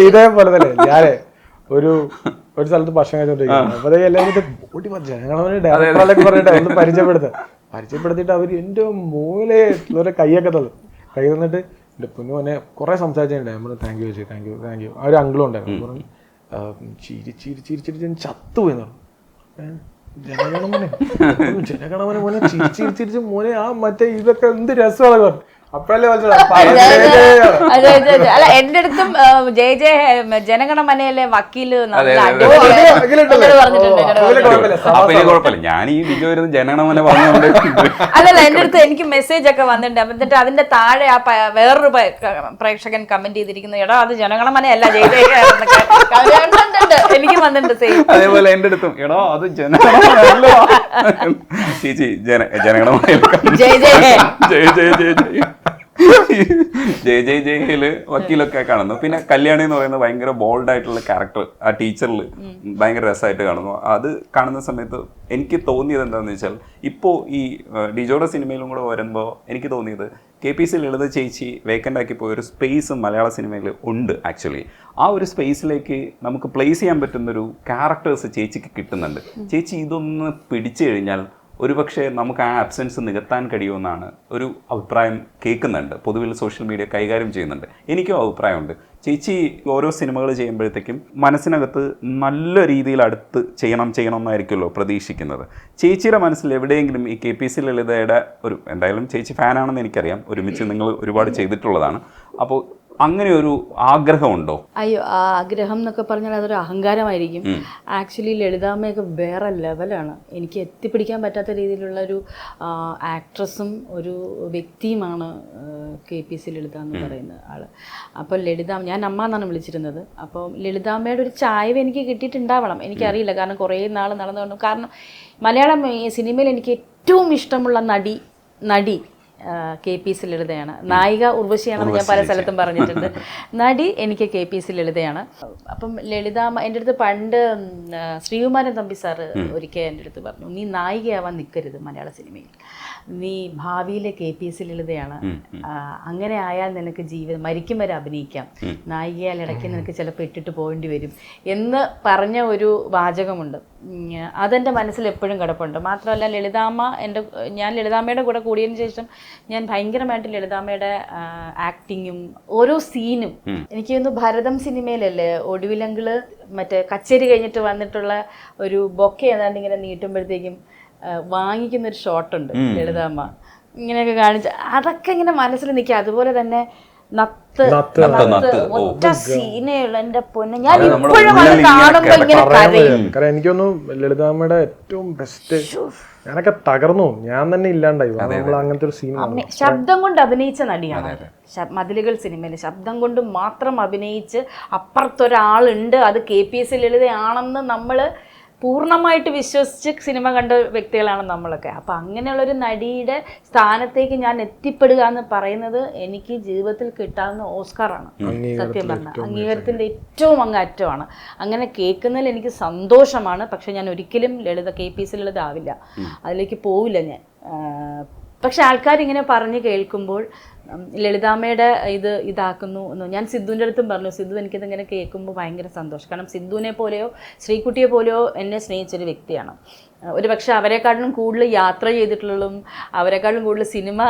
ഇതേപോലെ തന്നെ ഞാനേ ഒരു സ്ഥലത്ത് ഭക്ഷണം കഴിച്ചോണ്ടിരിക്കുന്നു. അപ്പൊ എല്ലാവരും ജനഗണമന ഡയറക്ടറൊക്കെ പറഞ്ഞിട്ട് ഒന്ന് പരിചയപ്പെടുത്തിയിട്ട് അവർ എൻ്റെ മൂലെ കൈയൊക്കെ കൈ തന്നിട്ട് എൻ്റെ പൊന്നുമോനെ കുറെ സംസാരിച്ചിട്ടുണ്ട്. നമ്മൾ താങ്ക് യു. ആ ഒരു അങ്കിളും ഉണ്ടായിരുന്നു. പറഞ്ഞു ചിരിച്ചിരിച്ച് ചത്തുപോയെന്ന് പറഞ്ഞു. ജനഗണമന മോനെ ചിരിച്ചിരിച്ച് മോനെ ആ മറ്റേ ഇതൊക്കെ എന്ത് രസമാണ് പറഞ്ഞു. അപ്പഴല്ലേ അല്ല എന്റെ അടുത്തും ജനഗണമനയിലെ വക്കീല് ഞാൻ ഈ ഡിജോ ജനഗണമന പറഞ്ഞുകൊണ്ട് അല്ലല്ല എന്റെ അടുത്ത് എനിക്ക് മെസ്സേജ് ഒക്കെ വന്നിട്ടുണ്ട്. എന്നിട്ട് അതിന്റെ താഴെ ആ വേറൊരു പ്രേക്ഷകൻ കമന്റ് ചെയ്തിരിക്കുന്നു, എടാ അത് ജനഗണമനയല്ല എനിക്ക് വന്നിട്ടുണ്ട്. അതേപോലെ എന്റെ അടുത്തും എടോ അത് ജനഗണമന ചേച്ചി ജനഗണമന ജയ ജയ ജയ ജയ ജയ ജയ ജയ ജയയില് വക്കീലൊക്കെ കാണുന്നു. പിന്നെ കല്യാണി എന്ന് പറയുന്നത് ഭയങ്കര ബോൾഡ് ആയിട്ടുള്ള ക്യാരക്ടർ ആ ടീച്ചറിൽ ഭയങ്കര രസമായിട്ട് കാണുന്നു. അത് കാണുന്ന സമയത്ത് എനിക്ക് തോന്നിയത് എന്താണെന്ന് വെച്ചാൽ ഇപ്പോൾ ഈ ഡിജോയുടെ സിനിമയിലും കൂടെ വരുമ്പോൾ എനിക്ക് തോന്നിയത് KPC ലളിത ചേച്ചി വേക്കൻ്റ് ആക്കി പോയൊരു സ്പേസ് മലയാള സിനിമയിൽ ഉണ്ട്. ആക്ച്വലി ആ ഒരു സ്പേസിലേക്ക് നമുക്ക് പ്ലേസ് ചെയ്യാൻ പറ്റുന്നൊരു ക്യാരക്ടേഴ്സ് ചേച്ചിക്ക് കിട്ടുന്നുണ്ട്. ചേച്ചി ഇതൊന്ന് പിടിച്ചു കഴിഞ്ഞാൽ ഒരുപക്ഷെ നമുക്ക് ആ ആബ്സെൻസ് നികത്താൻ കഴിയുമെന്നാണ് ഒരു അഭിപ്രായം കേൾക്കുന്നുണ്ട്, പൊതുവിൽ സോഷ്യൽ മീഡിയ കൈകാര്യം ചെയ്യുന്നുണ്ട്. എനിക്കും അഭിപ്രായമുണ്ട്. ചേച്ചി ഓരോ സിനിമകൾ ചെയ്യുമ്പോഴത്തേക്കും മനസ്സിനകത്ത് നല്ല രീതിയിൽ അടുത്ത് ചെയ്യണം എന്നായിരിക്കുമല്ലോ പ്രതീക്ഷിക്കുന്നത്. ചേച്ചിയുടെ മനസ്സിൽ എവിടെയെങ്കിലും ഈ KPC ലളിതയുടെ ഒരു, എന്തായാലും ചേച്ചി ഫാനാണെന്ന് എനിക്കറിയാം, ഒരുമിച്ച് നിങ്ങൾ ഒരുപാട് ചെയ്തിട്ടുള്ളതാണ്, അപ്പോൾ അങ്ങനെ ഒരു ആഗ്രഹമുണ്ടോ? അയ്യോ, ആ ആഗ്രഹം എന്നൊക്കെ പറഞ്ഞാൽ അതൊരു അഹങ്കാരമായിരിക്കും. ആക്ച്വലി ലളിതാമ്മയൊക്കെ വേറെ ലെവലാണ്. എനിക്ക് എത്തിപ്പിടിക്കാൻ പറ്റാത്ത രീതിയിലുള്ളൊരു ആക്ട്രസും ഒരു വ്യക്തിയുമാണ് KPC ലളിത എന്ന് പറയുന്ന ആൾ. അപ്പോൾ ലളിതാമ്മ, ഞാൻ അമ്മ എന്നാണ് വിളിച്ചിരുന്നത്. അപ്പോൾ ലളിതാമ്മയുടെ ഒരു ചായവ് എനിക്ക് കിട്ടിയിട്ടുണ്ടാവണം, എനിക്കറിയില്ല. കാരണം കുറേ നാൾ നടന്നുകൊണ്ട്, കാരണം മലയാളം സിനിമയിൽ എനിക്ക് ഏറ്റവും ഇഷ്ടമുള്ള നടി KPC ലളിതയാണ്. നായിക ഉർവശിയാണെന്ന് ഞാൻ പല സ്ഥലത്തും പറഞ്ഞിട്ടുണ്ട്. നടി എനിക്ക് KPC ലളിതയാണ്. അപ്പം ലളിതാമ്മ എൻ്റെ അടുത്ത് പണ്ട് ശ്രീകുമാരൻ തമ്പി സാറ് ഒരിക്കൽ എൻ്റെ അടുത്ത് പറഞ്ഞു, നീ നായികയാവാൻ നിൽക്കരുത് മലയാള സിനിമയിൽ, നീ ഭാവിയിലെ KPC ലളിതയാണ്, അങ്ങനെ ആയാൽ നിനക്ക് ജീവിതം മരിക്കും വരെ അഭിനയിക്കാം, നായികയാൽ ഇടയ്ക്ക് നിനക്ക് ചിലപ്പോൾ ഇട്ടിട്ട് പോകേണ്ടി വരും എന്ന് പറഞ്ഞ ഒരു വാചകമുണ്ട്. അതെൻ്റെ മനസ്സിൽ എപ്പോഴും കിടപ്പുണ്ട്. മാത്രമല്ല ഞാൻ ലളിതാമ്മയുടെ കൂടെ കൂടിയതിന് ശേഷം ഞാൻ ഭയങ്കരമായിട്ട് ലളിതാമ്മയുടെ ആക്ടിങ്ങും ഓരോ സീനും, എനിക്ക് തോന്നുന്നു ഭരതം സിനിമയിലല്ലേ ഒടുവിലങ്കിള് മറ്റേ കച്ചേരി കഴിഞ്ഞിട്ട് വന്നിട്ടുള്ള ഒരു ബൊക്കെ ഏതാണ്ട് ഇങ്ങനെ നീട്ടുമ്പോഴത്തേക്കും വാങ്ങിക്കുന്നൊരു ഷോട്ടുണ്ട് ലളിതാമ്മ ഇങ്ങനെയൊക്കെ കാണിച്ച്, അതൊക്കെ ഇങ്ങനെ മനസ്സിൽ നിൽക്കുക. അതുപോലെ തന്നെ നത്ത് ഒറ്റ സീനേയുള്ള എൻ്റെ പൊന്നെ, ഞാൻ ഇപ്പോഴും അത് കാണുമ്പോ ഇങ്ങനെ കരയും. കാരണം എനിക്കൊന്നു ലളിതാമ്മയുടെ ഏറ്റവും ബെസ്റ്റ്, ഞാനൊക്കെ തകർന്നു, ഞാൻ തന്നെ ഇല്ലാണ്ടായി അങ്ങനത്തെ ഒരു സീൻ. ശബ്ദം കൊണ്ട് അഭിനയിച്ച നടിയാണ്. മതിലുകൾ സിനിമയിൽ ശബ്ദം കൊണ്ട് മാത്രം അഭിനയിച്ച് അപ്പുറത്തൊരാളുണ്ട്, അത് KPC ലളിതയാണെന്ന് നമ്മൾ പൂർണ്ണമായിട്ട് വിശ്വസിച്ച് സിനിമ കണ്ട വ്യക്തികളാണ് നമ്മളൊക്കെ. അപ്പം അങ്ങനെയുള്ളൊരു നടിയുടെ സ്ഥാനത്തേക്ക് ഞാൻ എത്തിപ്പെടുക എന്ന് പറയുന്നത് എനിക്ക് ജീവിതത്തിൽ കിട്ടാവുന്ന ഓസ്കാറാണ്. സത്യം പറഞ്ഞാൽ അംഗീകാരത്തിൻ്റെ ഏറ്റവും അങ്ങറ്റമാണ്. അങ്ങനെ കേൾക്കുന്നതിൽ എനിക്ക് സന്തോഷമാണ്. പക്ഷെ ഞാൻ ഒരിക്കലും KPC ലളിത ആവില്ല, അതിലേക്ക് പോവില്ല ഞാൻ. പക്ഷെ ആൾക്കാരിങ്ങനെ പറഞ്ഞ് കേൾക്കുമ്പോൾ ലളിതാമ്മയുടെ ഇതാക്കുന്നു എന്ന് ഞാൻ സിദ്ധുവിൻ്റെ അടുത്തും പറഞ്ഞു. സിദ്ധു എനിക്കിതിങ്ങനെ കേൾക്കുമ്പോൾ ഭയങ്കര സന്തോഷം. കാരണം സിദ്ധുവിനെ പോലെയോ ശ്രീകുട്ടിയെ പോലെയോ എന്നെ സ്നേഹിച്ചൊരു വ്യക്തിയാണ്. ഒരു പക്ഷേ അവരെക്കാട്ടിലും കൂടുതൽ യാത്ര ചെയ്തിട്ടുള്ളതും അവരെക്കാട്ടിലും കൂടുതൽ സിനിമ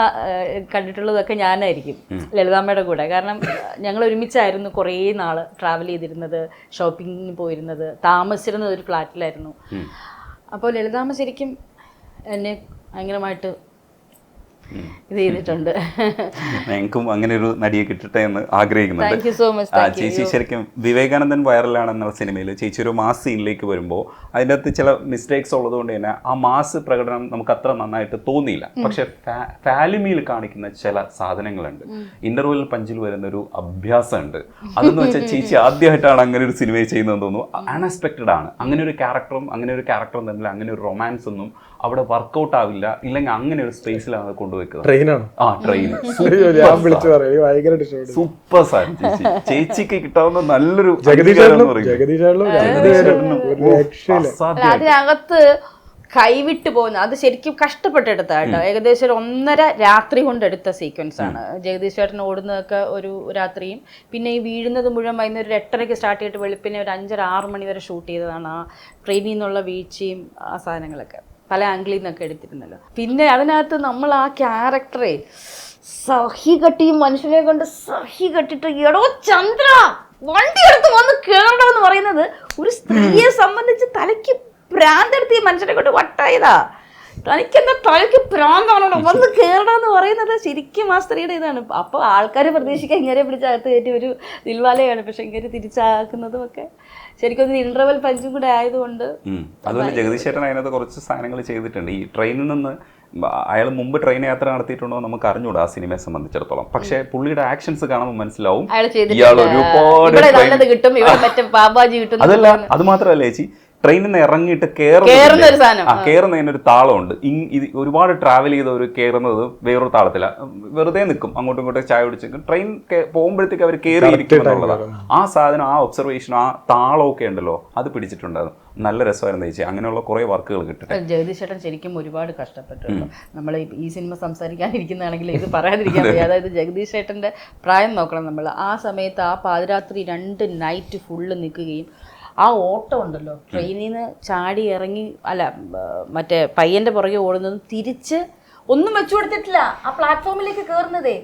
കണ്ടിട്ടുള്ളതൊക്കെ ഞാനായിരിക്കും ലളിതാമ്മയുടെ കൂടെ. കാരണം ഞങ്ങൾ ഒരുമിച്ചായിരുന്നു കുറേ നാൾ ട്രാവൽ ചെയ്തിരുന്നത്, ഷോപ്പിങ്ങിന് പോയിരുന്നത്, താമസിച്ചിരുന്നത് ഒരു ഫ്ലാറ്റിലായിരുന്നു. അപ്പോൾ ലളിതാമ്മ ശരിക്കും എന്നെ ഭയങ്കരമായിട്ട് ഇത് ചെയ്തിട്ടുണ്ട്. ഞങ്ങൾക്കും അങ്ങനെ ഒരു നടിയെ കിട്ടട്ടെ എന്ന് ആഗ്രഹിക്കുന്നുണ്ട്. Thank you so much. ചേച്ചി ശരിക്കും വിവേകാനന്ദൻ വൈറലാണെന്നുള്ള സിനിമയിൽ ചേച്ചി ഒരു മാസ് സീനിലേക്ക് വരുമ്പോൾ അതിൻ്റെ അകത്ത് ചില മിസ്റ്റേക്സ് ഉള്ളതുകൊണ്ട് തന്നെ ആ മാസ് പ്രകടനം നമുക്ക് അത്ര നന്നായിട്ട് തോന്നിയില്ല. പക്ഷെ ഫാലിമിയിൽ കാണിക്കുന്ന ചില സാധനങ്ങളുണ്ട്, ഇന്റർവെൽ പഞ്ചിൽ വരുന്ന ഒരു അഭ്യാസമുണ്ട്. അതെന്ന് വെച്ചാൽ ചേച്ചി ആദ്യമായിട്ടാണ് അങ്ങനെ ഒരു സിനിമയിൽ ചെയ്യുന്നതെന്ന് തോന്നുന്നു. അൺഎക്സ്പെക്റ്റഡ് ആണ്. അങ്ങനെ ഒരു ക്യാരക്ടറും തമ്മിൽ അങ്ങനെ ഒരു റൊമാൻസ് ഒന്നും അവിടെ വർക്കൗട്ട് ആവില്ല. ഇല്ലെങ്കിൽ അങ്ങനെ ഒരു സ്പേസിലാണ് കൊണ്ടുവെക്കുന്നത്. Super sir. ചേച്ചിക്ക് കിട്ടാവുന്ന നല്ലൊരു അതിനകത്ത് കൈവിട്ട് പോകുന്ന അത് ശരിക്കും കഷ്ടപ്പെട്ടെടുത്താട്ടോ. ഏകദേശം ഒരു 1.5 രാത്രി കൊണ്ട് എടുത്ത സീക്വൻസ് ആണ്. ജഗദീഷ് ചേട്ടൻ ഓടുന്നതൊക്കെ ഒരു രാത്രിയും, പിന്നെ ഈ വീഴുന്നത് മുഴുവൻ വൈകുന്നേരം ഒരു 8:30 സ്റ്റാർട്ട് ചെയ്തിട്ട് വെളുപ്പിനെ ഒരു 5:30-6 മണി വരെ ഷൂട്ട് ചെയ്തതാണ്. ആ ട്രെയിനിൽ നിന്നുള്ള വീഴ്ചയും ആ സാധനങ്ങളൊക്കെ പല ആംഗിളിൽ നിന്നൊക്കെ എടുത്തിരുന്നല്ലോ. പിന്നെ അതിനകത്ത് നമ്മൾ ആ ക്യാരക്ടറെ സഹി കെട്ടി മനുഷ്യനെ കൊണ്ട് സഹി കെട്ടിട്ട് എടോ ചന്ദ്ര വണ്ടി എടുത്ത് വന്ന് കേറണ്ടോ എന്ന് പറയുന്നത് ഒരു സ്ത്രീയെ സംബന്ധിച്ച് തലയ്ക്ക് ഭ്രാന്തെടുത്ത് ഈ മനുഷ്യനെ കൊണ്ട് വട്ടായതാ. തനിക്കെന്താ തലയ്ക്ക് ഭ്രാന്താണോ വന്ന് കേറണമെന്ന് പറയുന്നത് ശരിക്കും ആ സ്ത്രീയുടെ ഇതാണ്. അപ്പോൾ ആൾക്കാർ പ്രതീക്ഷിക്കാൻ ഇങ്ങനെ പിടിച്ചകത്ത് കയറ്റി ഒരു ദിൽവാലയാണ്. പക്ഷെ ഇങ്ങനെ തിരിച്ചാക്കുന്നതും ഒക്കെ ശരിക്കും ഒരു ഇന്റർവെൽ പഞ്ചും കൂടെ ആയതുകൊണ്ട്. അതുപോലെ ജഗദീഷ് ചേട്ടൻ അതിനകത്ത് കുറച്ച് സാധനങ്ങൾ ചെയ്തിട്ടുണ്ട്. ഈ ട്രെയിനിൽ നിന്ന് അയാൾ മുമ്പ് ട്രെയിൻ യാത്ര നടത്തിയിട്ടുണ്ടോ നമുക്ക് അറിഞ്ഞൂടാ ആ സിനിമയെ സംബന്ധിച്ചിടത്തോളം. പക്ഷെ പുള്ളിയുടെ ആക്ഷൻസ് കാണുമ്പോൾ മനസ്സിലാവും ഇയാൾ ഒരുപാട്. അതല്ല, അത് മാത്രമല്ല ചേച്ചി, ട്രെയിനിൽ നിന്ന് ഇറങ്ങിയിട്ട് കയറുന്നതിനൊരു താളമുണ്ട്. ഇത് ഒരുപാട് ട്രാവൽ ചെയ്തവർ കയറുന്നത് വേറൊരു താളത്തില, വെറുതെ നിൽക്കും, അങ്ങോട്ടും ഇങ്ങോട്ടും ചായ കുടിച്ച് ട്രെയിൻ പോകുമ്പോഴത്തേക്ക് അവർ കയറിയിരിക്കും എന്നുള്ളതാണ്. ആ സാധനം, ആ ഒബ്സർവേഷൻ, ആ താളമൊക്കെ ഉണ്ടല്ലോ, അത് പിടിച്ചിട്ടുണ്ടായിരുന്നു. നല്ല രസമായിരുന്നു ചേച്ചി. അങ്ങനെയുള്ള കുറേ വർക്കുകൾ കിട്ടട്ടെ. ജഗദീഷ് ചേട്ടൻ ശരിക്കും ഒരുപാട് കഷ്ടപ്പെട്ടിട്ടുണ്ട്. നമ്മൾ ഈ സിനിമ സംസാരിക്കാനിരിക്കുന്നതാണെങ്കിൽ ഇത് പറയാതിരിക്കാൻ വയ്യ. അതായത് ജഗദീഷ് ചേട്ടൻ്റെ പ്രായം നോക്കണം നമ്മൾ. ആ സമയത്ത് ആ പാതിരാത്രി 2 നൈറ്റ് ഫുള്ള് നിൽക്കുകയും ആ ഓട്ടം ഉണ്ടല്ലോ, ട്രെയിനിൽ നിന്ന് ചാടി ഇറങ്ങി മറ്റേ പയ്യന്റെ പുറകെ ഓടുന്നതും തിരിച്ച് ഒന്നും വെച്ചു കൊടുത്തിട്ടില്ല ആ പ്ലാറ്റ്ഫോമിലേക്ക് കയറുന്നതേ.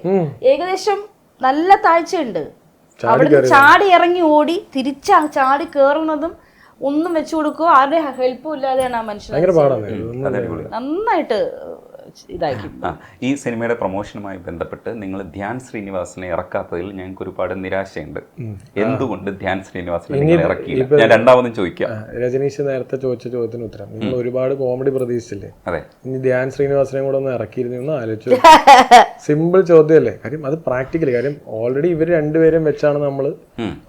ഏകദേശം നല്ല താഴ്ചയുണ്ട്, അവിടുന്ന് ചാടി ഇറങ്ങി ഓടി തിരിച്ച് ചാടി കയറുന്നതും ഒന്നും വെച്ചു കൊടുക്കുകയോ ആരുടെ ഹെൽപ്പും ഇല്ലാതെയാണ് ആ മനുഷ്യൻ നന്നായിട്ട് ഇതാക്കി. ഈ സിനിമയുടെ പ്രൊമോഷനുമായി ബന്ധപ്പെട്ട് നിങ്ങൾ ധ്യാൻ ശ്രീനിവാസനെ ഇറക്കാത്തതിൽ ഞങ്ങൾക്ക് ഒരുപാട് നിരാശയുണ്ട്. എന്തുകൊണ്ട് ധ്യാൻ ശ്രീനിവാസനെ നിങ്ങൾ ഇറക്കിയില്ല? ഞാൻ രണ്ടാമതും ചോദിക്കാം. രജനീഷ് നേരത്തെ ചോദിച്ച ചോദ്യത്തിന് ഉത്തരം, നിങ്ങൾ ഒരുപാട് കോമഡി പ്രതീക്ഷിച്ചില്ലേ? അതെ, ഇനി ധ്യാൻ ശ്രീനിവാസനെ കൂടെ ഒന്ന് ഇറക്കിയിരുന്നു ആലോചിച്ചു. സിമ്പിൾ ചോദ്യമല്ലേ, കാര്യം അത് പ്രാക്ടിക്കലി. കാര്യം ഓൾറെഡി ഇവർ രണ്ടുപേരും വെച്ചാണ് നമ്മള്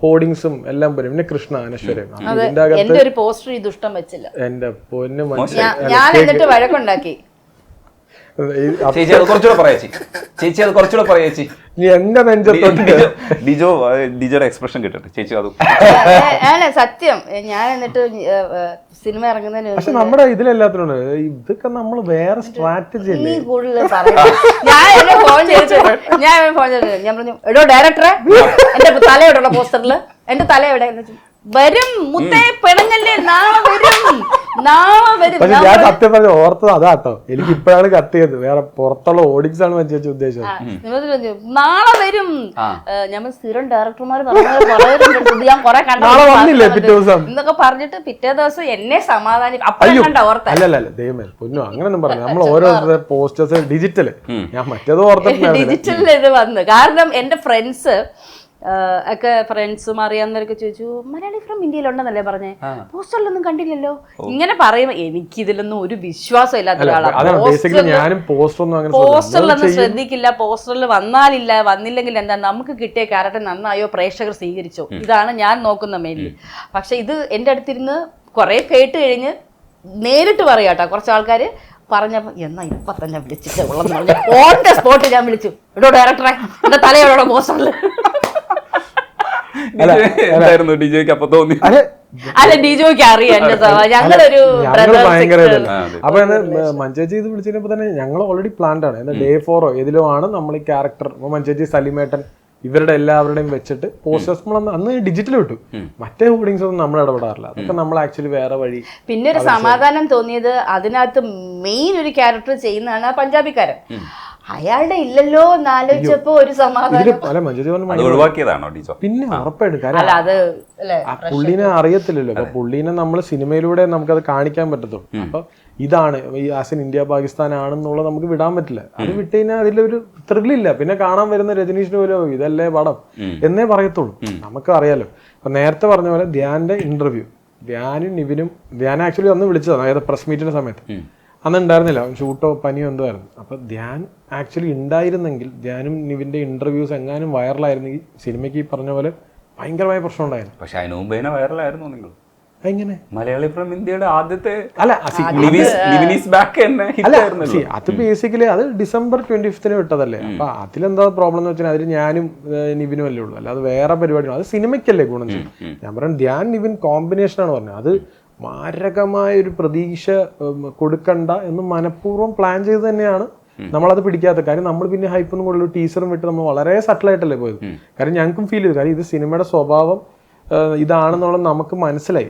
ഹോർഡിങ്സും എല്ലാം പോലും. പിന്നെ കൃഷ്ണ അനശ്വരം ഇതിന്റെ അകത്ത് ഒരു പോസ്റ്റർ ദുഷ്ടം വെച്ചില്ല. എന്റെ പൊന്നു ഞാൻ എന്നിട്ട് വഴക്കുണ്ടാക്കി. ചേച്ചി അത് കുറച്ചുകൂടെ പറയാച്ചി. എന്റെ നെഞ്ചത്തോട്ട് ഡിജോയുടെ എക്സ്പ്രഷൻ കിട്ടട്ടെ ചേച്ചി. അത് അല്ല സത്യം. ഞാൻ എന്നിട്ട് സിനിമ ഇറങ്ങുന്നതിന് പക്ഷെ നമ്മുടെ ഇതിലെല്ലാത്തിനും ഇതൊക്കെ നമ്മൾ വേറെ സ്ട്രാറ്റജി നീ കൂടുതൽ ഞാൻ ഫോൺ ചെയ്തിട്ട് ഞാൻ പറഞ്ഞു, എടോ ഡയറക്ടറെ, എന്റെ തലയോടുള്ള പോസ്റ്ററിൽ എന്റെ തല എവിടെ വരും, മുത്തേ പിണങ്ങല്ലേ, നാളെ വരും. പക്ഷെ ഞാൻ സത്യം പറഞ്ഞ ഓർത്തത് അതാട്ടോ, എനിക്ക് ഇപ്പോഴാണ് കത്തിയത്. വേറെ പുറത്തുള്ള ഓഡിയൻസ് ആണ് മനുഷ്യ ഉദ്ദേശം. നാളെ വരും. ഞാൻ സ്ഥിരം ഡയറക്ടർമാർ ഞാൻ കുറെ എന്നൊക്കെ പറഞ്ഞിട്ട് പിറ്റേ ദിവസം എന്നെ സമാധാനം അല്ലല്ല ദൈവമേ പൊന്നു അങ്ങനൊന്നും പറഞ്ഞു. നമ്മൾ ഓരോ പോസ്റ്റേഴ്സ് ഡിജിറ്റല്, ഞാൻ മറ്റേത് ഓർത്തിട്ടില്ല. ഡിജിറ്റലിൽ ഇത് വന്ന് കാരണം എന്റെ ഫ്രണ്ട്സ് ഒക്കെ ഫ്രണ്ട്സും അറിയാവുന്നവരൊക്കെ ചോദിച്ചു, മലയാളി ഫ്രം ഇന്ത്യയിലുണ്ടെന്നല്ലേ പറഞ്ഞേ, പോസ്റ്ററിലൊന്നും കണ്ടില്ലല്ലോ. ഇങ്ങനെ പറയുമ്പോ എനിക്ക് ഇതിലൊന്നും ഒരു വിശ്വാസം ഇല്ലാത്ത ഒരാളാണ്. പോസ്റ്ററിലൊന്നും ശ്രദ്ധിക്കില്ല, പോസ്റ്ററിൽ വന്നില്ലെങ്കിൽ എന്താ, നമുക്ക് കിട്ടിയ ക്യാരക്ടർ നന്നായോ, പ്രേക്ഷകർ സ്വീകരിച്ചോ, ഇതാണ് ഞാൻ നോക്കുന്ന മെയിൻലി. പക്ഷെ ഇത് എന്റെ അടുത്തിരുന്ന് കുറെ കേട്ട് കഴിഞ്ഞ് നേരിട്ട് പറയാട്ടോ കുറച്ച് ആൾക്കാര് പറഞ്ഞപ്പോ, എന്നാ ഇപ്പൊ തന്നെ വിളിച്ചിട്ട് ഉള്ളെന്ന് പറഞ്ഞ ഓൺ ദ സ്പോട്ട് ഞാൻ വിളിച്ചു, എടോ ഡയറക്ടറെ എന്റെ തലയോടെ പോസ്റ്ററില്. ഡിജോയ്ക്ക് അപ്പൊ തോന്നി അല്ല ഡിജോയ്ക്ക് അറിയാം ഞങ്ങളൊരു അപ്പൊ മഞ്ചേച്ചി ഇത് വിളിച്ചപ്പോ തന്നെ ഞങ്ങൾ ഓൾറെഡി പ്ലാൻഡ് ആണ്. ഡേ 4 ഏതിലോ ആണ് നമ്മൾ ഈ ക്യാരക്ടർ മഞ്ചേച്ചി സലിമേട്ടൻ ഇവരുടെ എല്ലാവരുടെയും വെച്ചിട്ട് പോസ്റ്റേഴ്സ് നമ്മൾ അന്ന് ഡിജിറ്റൽ വിട്ടു. മറ്റേ ഹോർഡിങ്സ് ഒന്നും നമ്മൾ ഇടപെടാറില്ല, അതൊക്കെ നമ്മൾ ആക്ച്വലി വേറെ വഴി. പിന്നെ ഒരു സമാധാനം തോന്നിയത് അതിനകത്ത് മെയിൻ ഒരു ക്യാരക്ടർ ചെയ്യുന്നതാണ് ആ പഞ്ചാബിക്കാരൻ. അയാളുടെ ഇല്ലല്ലോ എന്നാലോചിച്ചപ്പോ ഒരു സമാധാനം. പിന്നെ ഉറപ്പായിട്ടും കാര്യം പുള്ളിനെ അറിയത്തില്ലല്ലോ. അപ്പൊ പുള്ളിനെ നമ്മൾ സിനിമയിലൂടെ നമുക്കത് കാണിക്കാൻ പറ്റത്തുള്ളൂ. അപ്പൊ ഇതാണ് ഈ ആസ് എൻ ഇന്ത്യ പാകിസ്ഥാൻ ആണെന്നുള്ളത് നമുക്ക് വിടാൻ പറ്റില്ല. അത് വിട്ട് കഴിഞ്ഞാൽ അതിലൊരു ത്രില്ലില്ല. പിന്നെ കാണാൻ വരുന്ന രജനീഷിന് പോലും ഇതല്ലേ പടം എന്നേ പറയത്തുള്ളൂ. നമുക്ക് അറിയാലോ. അപ്പൊ നേരത്തെ പറഞ്ഞ പോലെ ധ്യാന്റെ ഇന്റർവ്യൂ, ധ്യാനും നിവിനും, ധ്യാൻ ആക്ച്വലി അന്ന് വിളിച്ചതാണ്, അതായത് പ്രസ് മീറ്റിന്റെ സമയത്ത്. അന്ന് ഉണ്ടായിരുന്നില്ല, ഷൂട്ടോ പനിയോ എന്തോ ആയിരുന്നു. അപ്പൊ ധ്യാൻ ആക്ച്വലി ഉണ്ടായിരുന്നെങ്കിൽ, ധ്യാനും നിവിന്റെ ഇന്റർവ്യൂസ് എങ്ങാനും വൈറലായിരുന്നെങ്കിൽ സിനിമയ്ക്ക് ഈ പറഞ്ഞ പോലെ ഭയങ്കരമായ പ്രശ്നം ഉണ്ടായിരുന്നു. പക്ഷെ അതിന് മുമ്പേ വൈറലായിരുന്നു നിങ്ങൾ. എങ്ങനെ മലയാളി ഫ്രം ഇന്ത്യയുടെ ആദ്യത്തെ അല്ല അത് ബേസിക്കലി അത് December 25 വിട്ടതല്ലേ. അപ്പൊ അതിലെന്താ പ്രോബ്ലം എന്ന് വെച്ചാൽ അതിൽ ഞാനും നിവിനും അല്ലേ ഉള്ളൂ, അല്ലാതെ വേറെ പരിപാടിയാണ്. അത് സിനിമയ്ക്കല്ലേ ഗുണം ചെയ്യും. ഞാൻ പറയാം ധ്യാൻ നിവിൻ കോമ്പിനേഷൻ ആണ് പറഞ്ഞത്. അത് മാരകമായ ഒരു പ്രതീക്ഷ കൊടുക്കണ്ട എന്ന് മനഃപൂർവ്വം പ്ലാൻ ചെയ്ത് തന്നെയാണ് നമ്മളത് പിടിക്കാത്ത കാര്യം. നമ്മൾ പിന്നെ ഹൈപ്പൊന്നും കൂടുതൽ ടീച്ചറും വിട്ട് നമ്മൾ വളരെ സട്ടിലായിട്ടല്ലേ പോയത്. കാര്യം ഞങ്ങൾക്കും ഫീൽ ചെയ്തു, കാര്യം ഇത് സിനിമയുടെ സ്വഭാവം ഇതാണെന്നുള്ളത് നമുക്ക് മനസ്സിലായി.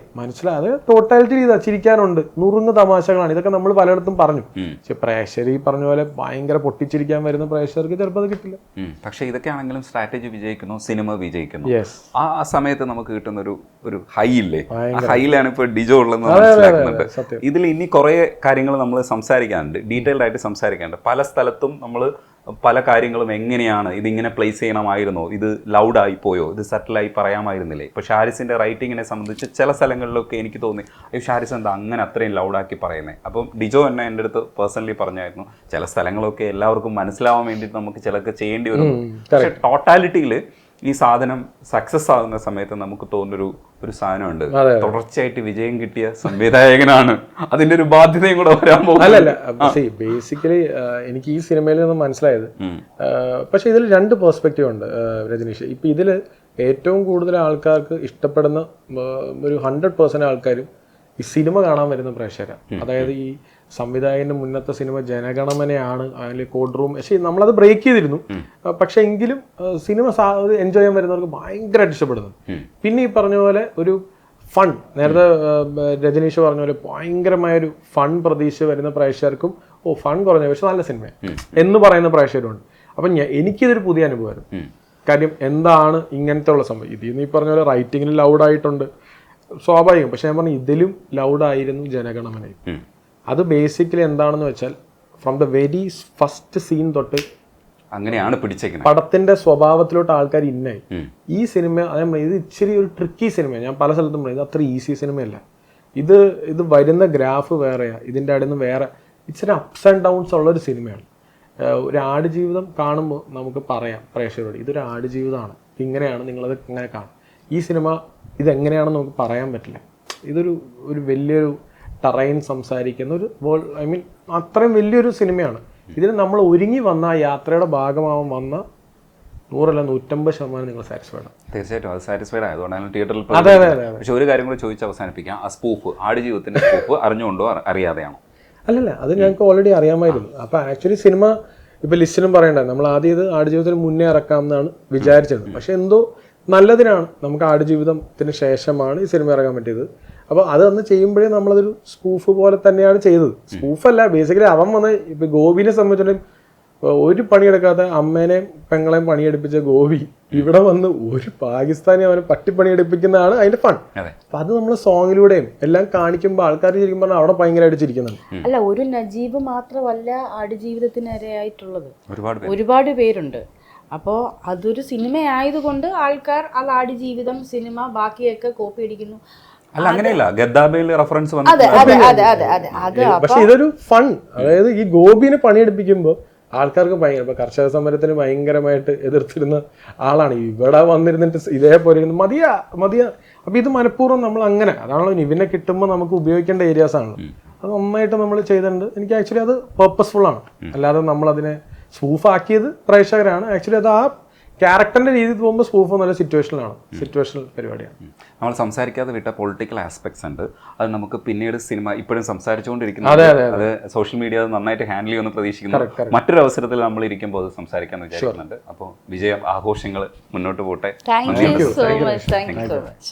അത് ടോട്ടാലിറ്റി ഇതാ, ചിരിക്കാനുണ്ട്, നുറുങ്ങ് തമാശകളാണ്, ഇതൊക്കെ നമ്മൾ പലയിടത്തും പറഞ്ഞു. പക്ഷെ പ്രേക്ഷകർ ഈ പറഞ്ഞ പോലെ ഭയങ്കര പൊട്ടിച്ചിരിക്കാൻ വരുന്ന പ്രേക്ഷകർക്ക് ചിലപ്പോൾ അത് കിട്ടില്ല. പക്ഷെ ഇതൊക്കെ ആണെങ്കിലും സ്ട്രാറ്റജി വിജയിക്കുന്നു, സിനിമ വിജയിക്കുന്നു. ആ സമയത്ത് നമുക്ക് കിട്ടുന്ന ഒരു ഹൈ ഇല്ലേ, ഹൈയിലാണ് ഇപ്പൊ ഡിജോ ഉള്ളതെന്ന് മനസ്സിലാക്കുന്നുണ്ട്. ഇതിൽ ഇനി കുറെ കാര്യങ്ങൾ നമ്മൾ സംസാരിക്കാനുണ്ട്, ഡീറ്റെയിൽഡ് ആയിട്ട് സംസാരിക്കാനുണ്ട്. പല സ്ഥലത്തും നമ്മൾ പല കാര്യങ്ങളും എങ്ങനെയാണ് ഇതിങ്ങനെ പ്ലേസ് ചെയ്യണമായിരുന്നോ, ഇത് ലൗഡായി പോയോ, ഇത് സട്ടിലായി പറയാമായിരുന്നില്ലേ. ഇപ്പോൾ ഷാരിസിൻ്റെ റൈറ്റിങ്ങിനെ സംബന്ധിച്ച് ചില സ്ഥലങ്ങളിലൊക്കെ എനിക്ക് തോന്നി ഷാരിസ് എന്താ അങ്ങനെ അത്രയും ലൗഡാക്കി പറയുന്നത്. അപ്പം ഡിജോ എന്നെ എൻ്റെ അടുത്ത് പേഴ്സണലി പറഞ്ഞായിരുന്നു, ചില സ്ഥലങ്ങളൊക്കെ എല്ലാവർക്കും മനസ്സിലാവാൻ വേണ്ടിയിട്ട് നമുക്ക് ചിലർക്ക് ചെയ്യേണ്ടി വരും. പക്ഷേ ടോട്ടാലിറ്റിയിൽ ഈ സാധനം സക്സസ് ആകുന്ന സമയത്ത് നമുക്ക് തോന്നുന്നൊരു സാധനമുണ്ട്, തുടർച്ചയായിട്ട് വിജയം കിട്ടിയ സംവിധായകനാണ്, അതിന്റെ ഒരു ബാധ്യതയും കൂടെ വരാൻ പോകും. അല്ലല്ല ബേസിക്കലി എനിക്ക് ഈ സിനിമയിൽ നിന്ന് മനസ്സിലായത്, പക്ഷെ ഇതിൽ രണ്ട് പെർസ്പെക്റ്റീവ് ഉണ്ട് രജനീഷ്. ഇപ്പൊ ഇതില് ഏറ്റവും കൂടുതൽ ആൾക്കാർക്ക് ഇഷ്ടപ്പെടുന്ന ഒരു 100% ആൾക്കാരും ഈ സിനിമ കാണാൻ വരുന്ന പ്രേക്ഷകരാണ്. അതായത് ഈ സംവിധായകന്റെ മുന്നത്തെ സിനിമ ജനഗണമനയാണ്, അതിൽ കോഡ് റൂം, പക്ഷേ നമ്മളത് ബ്രേക്ക് ചെയ്തിരുന്നു. പക്ഷെ എങ്കിലും സിനിമ എൻജോയ് ചെയ്യാൻ വരുന്നവർക്ക് ഭയങ്കരമായിട്ട് ഇഷ്ടപ്പെടുന്നു. പിന്നെ ഈ പറഞ്ഞ പോലെ ഒരു ഫൺ. നേരത്തെ രജനീഷ് പറഞ്ഞ പോലെ ഭയങ്കരമായൊരു ഫൺ പ്രതീക്ഷ വരുന്ന പ്രേക്ഷകർക്കും ഫൺ കുറഞ്ഞ പക്ഷെ നല്ല സിനിമ എന്ന് പറയുന്ന പ്രേക്ഷകരുണ്ട്. അപ്പം എനിക്കിതൊരു പുതിയ അനുഭവമായിരുന്നു. കാര്യം എന്താണ് ഇങ്ങനത്തെ ഉള്ള സംഭവം. ഇതിൽ ഈ പറഞ്ഞ പോലെ റൈറ്റിങ്ങിൽ ലൗഡായിട്ടുണ്ട്, സ്വാഭാവികം. പക്ഷെ ഞാൻ പറഞ്ഞു ഇതിലും ലൗഡായിരുന്നു ജനഗണമനയും. അത് ബേസിക്കലി എന്താണെന്ന് വെച്ചാൽ from the very first scene തൊട്ട് അങ്ങനെയാണ് പിടിച്ചേക്കുന്നത്. പടത്തിന്റെ സ്വഭാവത്തിലോട്ട് ആൾക്കാർ ഇന്നായി. ഈ സിനിമ ഇത് ഇച്ചിരി ഒരു ട്രിക്കി സിനിമയാണ്. ഞാൻ പല സ്ഥലത്തും പറയുന്നത് അത്ര ഈസി സിനിമയല്ല. ഇത് വരുന്ന ഗ്രാഫ് വേറെയാ, ഇതിൻ്റെ അടുത്ത് വേറെ ഇച്ചിരി അപ്സ് ആൻഡ് ഡൗൺസ് ഉള്ളൊരു സിനിമയാണ്. ഒരു ആടുജീവിതം കാണുമ്പോൾ നമുക്ക് പറയാം പ്രേക്ഷകരോട് ഇതൊരു ആടുജീവിതമാണ്, ഇങ്ങനെയാണ് നിങ്ങളത് ഇങ്ങനെ കാണും. ഈ സിനിമ ഇതെങ്ങനെയാണെന്ന് നമുക്ക് പറയാൻ പറ്റില്ല. ഇതൊരു വലിയൊരു ടറൈൻ സംസാരിക്കുന്ന ഒരു ഐ മീൻ അത്രയും വലിയൊരു സിനിമയാണ്. ഇതിന് നമ്മൾ ഒരുങ്ങി വന്ന ആ യാത്രയുടെ ഭാഗമാവാൻ വന്ന 100 അല്ല 150% നിങ്ങൾ സാറ്റിസ്ഫൈഡ് ആണ്. തീർച്ചയായിട്ടും അത് സാറ്റിസ്ഫൈഡ് ആയതുകൊണ്ടാണ് തിയേറ്ററിൽ. അതെ. പക്ഷെ ഒരു കാര്യം കൂടെ ചോദിച്ച് അവസാനിപ്പിക്കാം. ആ സ്പൂഫ്, ആടുജീവിതത്തിന്റെ സ്പൂഫ് അറിഞ്ഞുകൊണ്ടോ അറിയാതെയാണോ? അല്ലല്ല, അത് ഞങ്ങൾക്ക് ഓൾറെഡി അറിയാമായിരുന്നു. അപ്പോൾ ആക്ച്വലി സിനിമ ഇപ്പോൾ ലിസ്റ്റിലും പറയണ്ടായി, നമ്മൾ ആദ്യം ഇത് ആടുജീവിതത്തിന് മുന്നേ ഇറക്കാം എന്നാണ് വിചാരിച്ചത്. പക്ഷെ എന്തോ നല്ലതിനാണ് നമുക്ക് ആടുജീവിതത്തിന് ശേഷമാണ് ഈ സിനിമ ഇറങ്ങാൻ പറ്റിയത്. അപ്പോൾ അത് അന്ന് ചെയ്യുമ്പോഴേ നമ്മളതൊരു സ്പൂഫ് പോലെ തന്നെയാണ് ചെയ്തത്. സ്പൂഫല്ല, ബേസിക്കലി അവൻ വന്ന് ഇപ്പം ഗോപിനെ സംബന്ധിച്ചിടത്തോളം ഒരു പണിയെടുക്കാത്ത അമ്മേനെയും പെങ്ങളെയും പണിയെടുപ്പിച്ച ഗോപി ഇവിടെ വന്ന് ഒരു പാകിസ്ഥാനി അവനെ പട്ടിപ്പണിയെടുപ്പിക്കുന്നതാണ് അതിന്റെ ഫൺ. അപ്പൊ അത് നമ്മൾ സോങ്ങിലൂടെയും എല്ലാം കാണിക്കുമ്പോൾ ആൾക്കാർ ശരിക്കും പറഞ്ഞാൽ അവിടെ ഭയങ്കരമായിട്ട് ചിരിക്കുന്നുണ്ട്. അല്ല, ഒരു നജീബ് മാത്രമല്ല ആടുജീവിതത്തിന് ഇരയായിട്ടുള്ളത്, ഒരുപാട് പേരുണ്ട്. അപ്പോൾ അതൊരു സിനിമയായതുകൊണ്ട് ആൾക്കാർ ആ ആടുജീവിതം സിനിമ ബാക്കിയൊക്കെ കോപ്പി അടിക്കുന്നു. അല്ല, അങ്ങനെയല്ല, ഗദ്ദാബയിൽ റെഫറൻസ് പക്ഷെ ഇതൊരു ഫൺ. അതായത് ഈ ഗോപിനെ പണിയെടുപ്പിക്കുമ്പോൾ ആൾക്കാർക്ക് ഭയങ്കര, ഇപ്പൊ കർഷക സമരത്തിന് ഭയങ്കരമായിട്ട് എതിർത്തിരുന്ന ആളാണ്. ഇവിടെ വന്നിരുന്നിട്ട് ഇതേപോലെ മതിയാ. അപ്പൊ ഇത് മനഃപൂർവ്വം നമ്മൾ അങ്ങനെ, അതാണല്ലോ നിവിനെ കിട്ടുമ്പോൾ നമുക്ക് ഉപയോഗിക്കേണ്ട ഏരിയാസ് ആണല്ലോ, അത് നന്നായിട്ട് നമ്മൾ ചെയ്തിട്ടുണ്ട്. എനിക്ക് ആക്ച്വലി അത് പേർപ്പസ്ഫുൾ ആണ്. അല്ലാതെ നമ്മളതിനെ സ്പൂഫാക്കിയത് പ്രേക്ഷകരാണ്. ആക്ച്വലി അത് ആ ക്യാരക്ടറിന്റെ രീതിയിൽ പോകുമ്പോൾ സ്പൂഫ് നല്ല സിറ്റുവേഷണൽ പരിപാടിയാണ്. നമ്മൾ സംസാരിക്കാതെ വിട്ട പൊളിറ്റിക്കൽ ആസ്പെക്ട്സ് ഉണ്ട്. അത് നമുക്ക് പിന്നീട് സിനിമ ഇപ്പോഴും സംസാരിച്ചുകൊണ്ടിരിക്കുന്നത്, അത് സോഷ്യൽ മീഡിയ നന്നായിട്ട് ഹാൻഡിൽ ചെയ്യുമെന്ന് പ്രതീക്ഷിക്കുന്നു. മറ്റൊരു അവസരത്തിൽ നമ്മൾ ഇരിക്കുമ്പോൾ അത് സംസാരിക്കാമെന്ന് വിചാരിക്കുന്നുണ്ട്. അപ്പോൾ വിജയ ആഘോഷങ്ങൾ മുന്നോട്ട് പോട്ടെ. Thank you so much.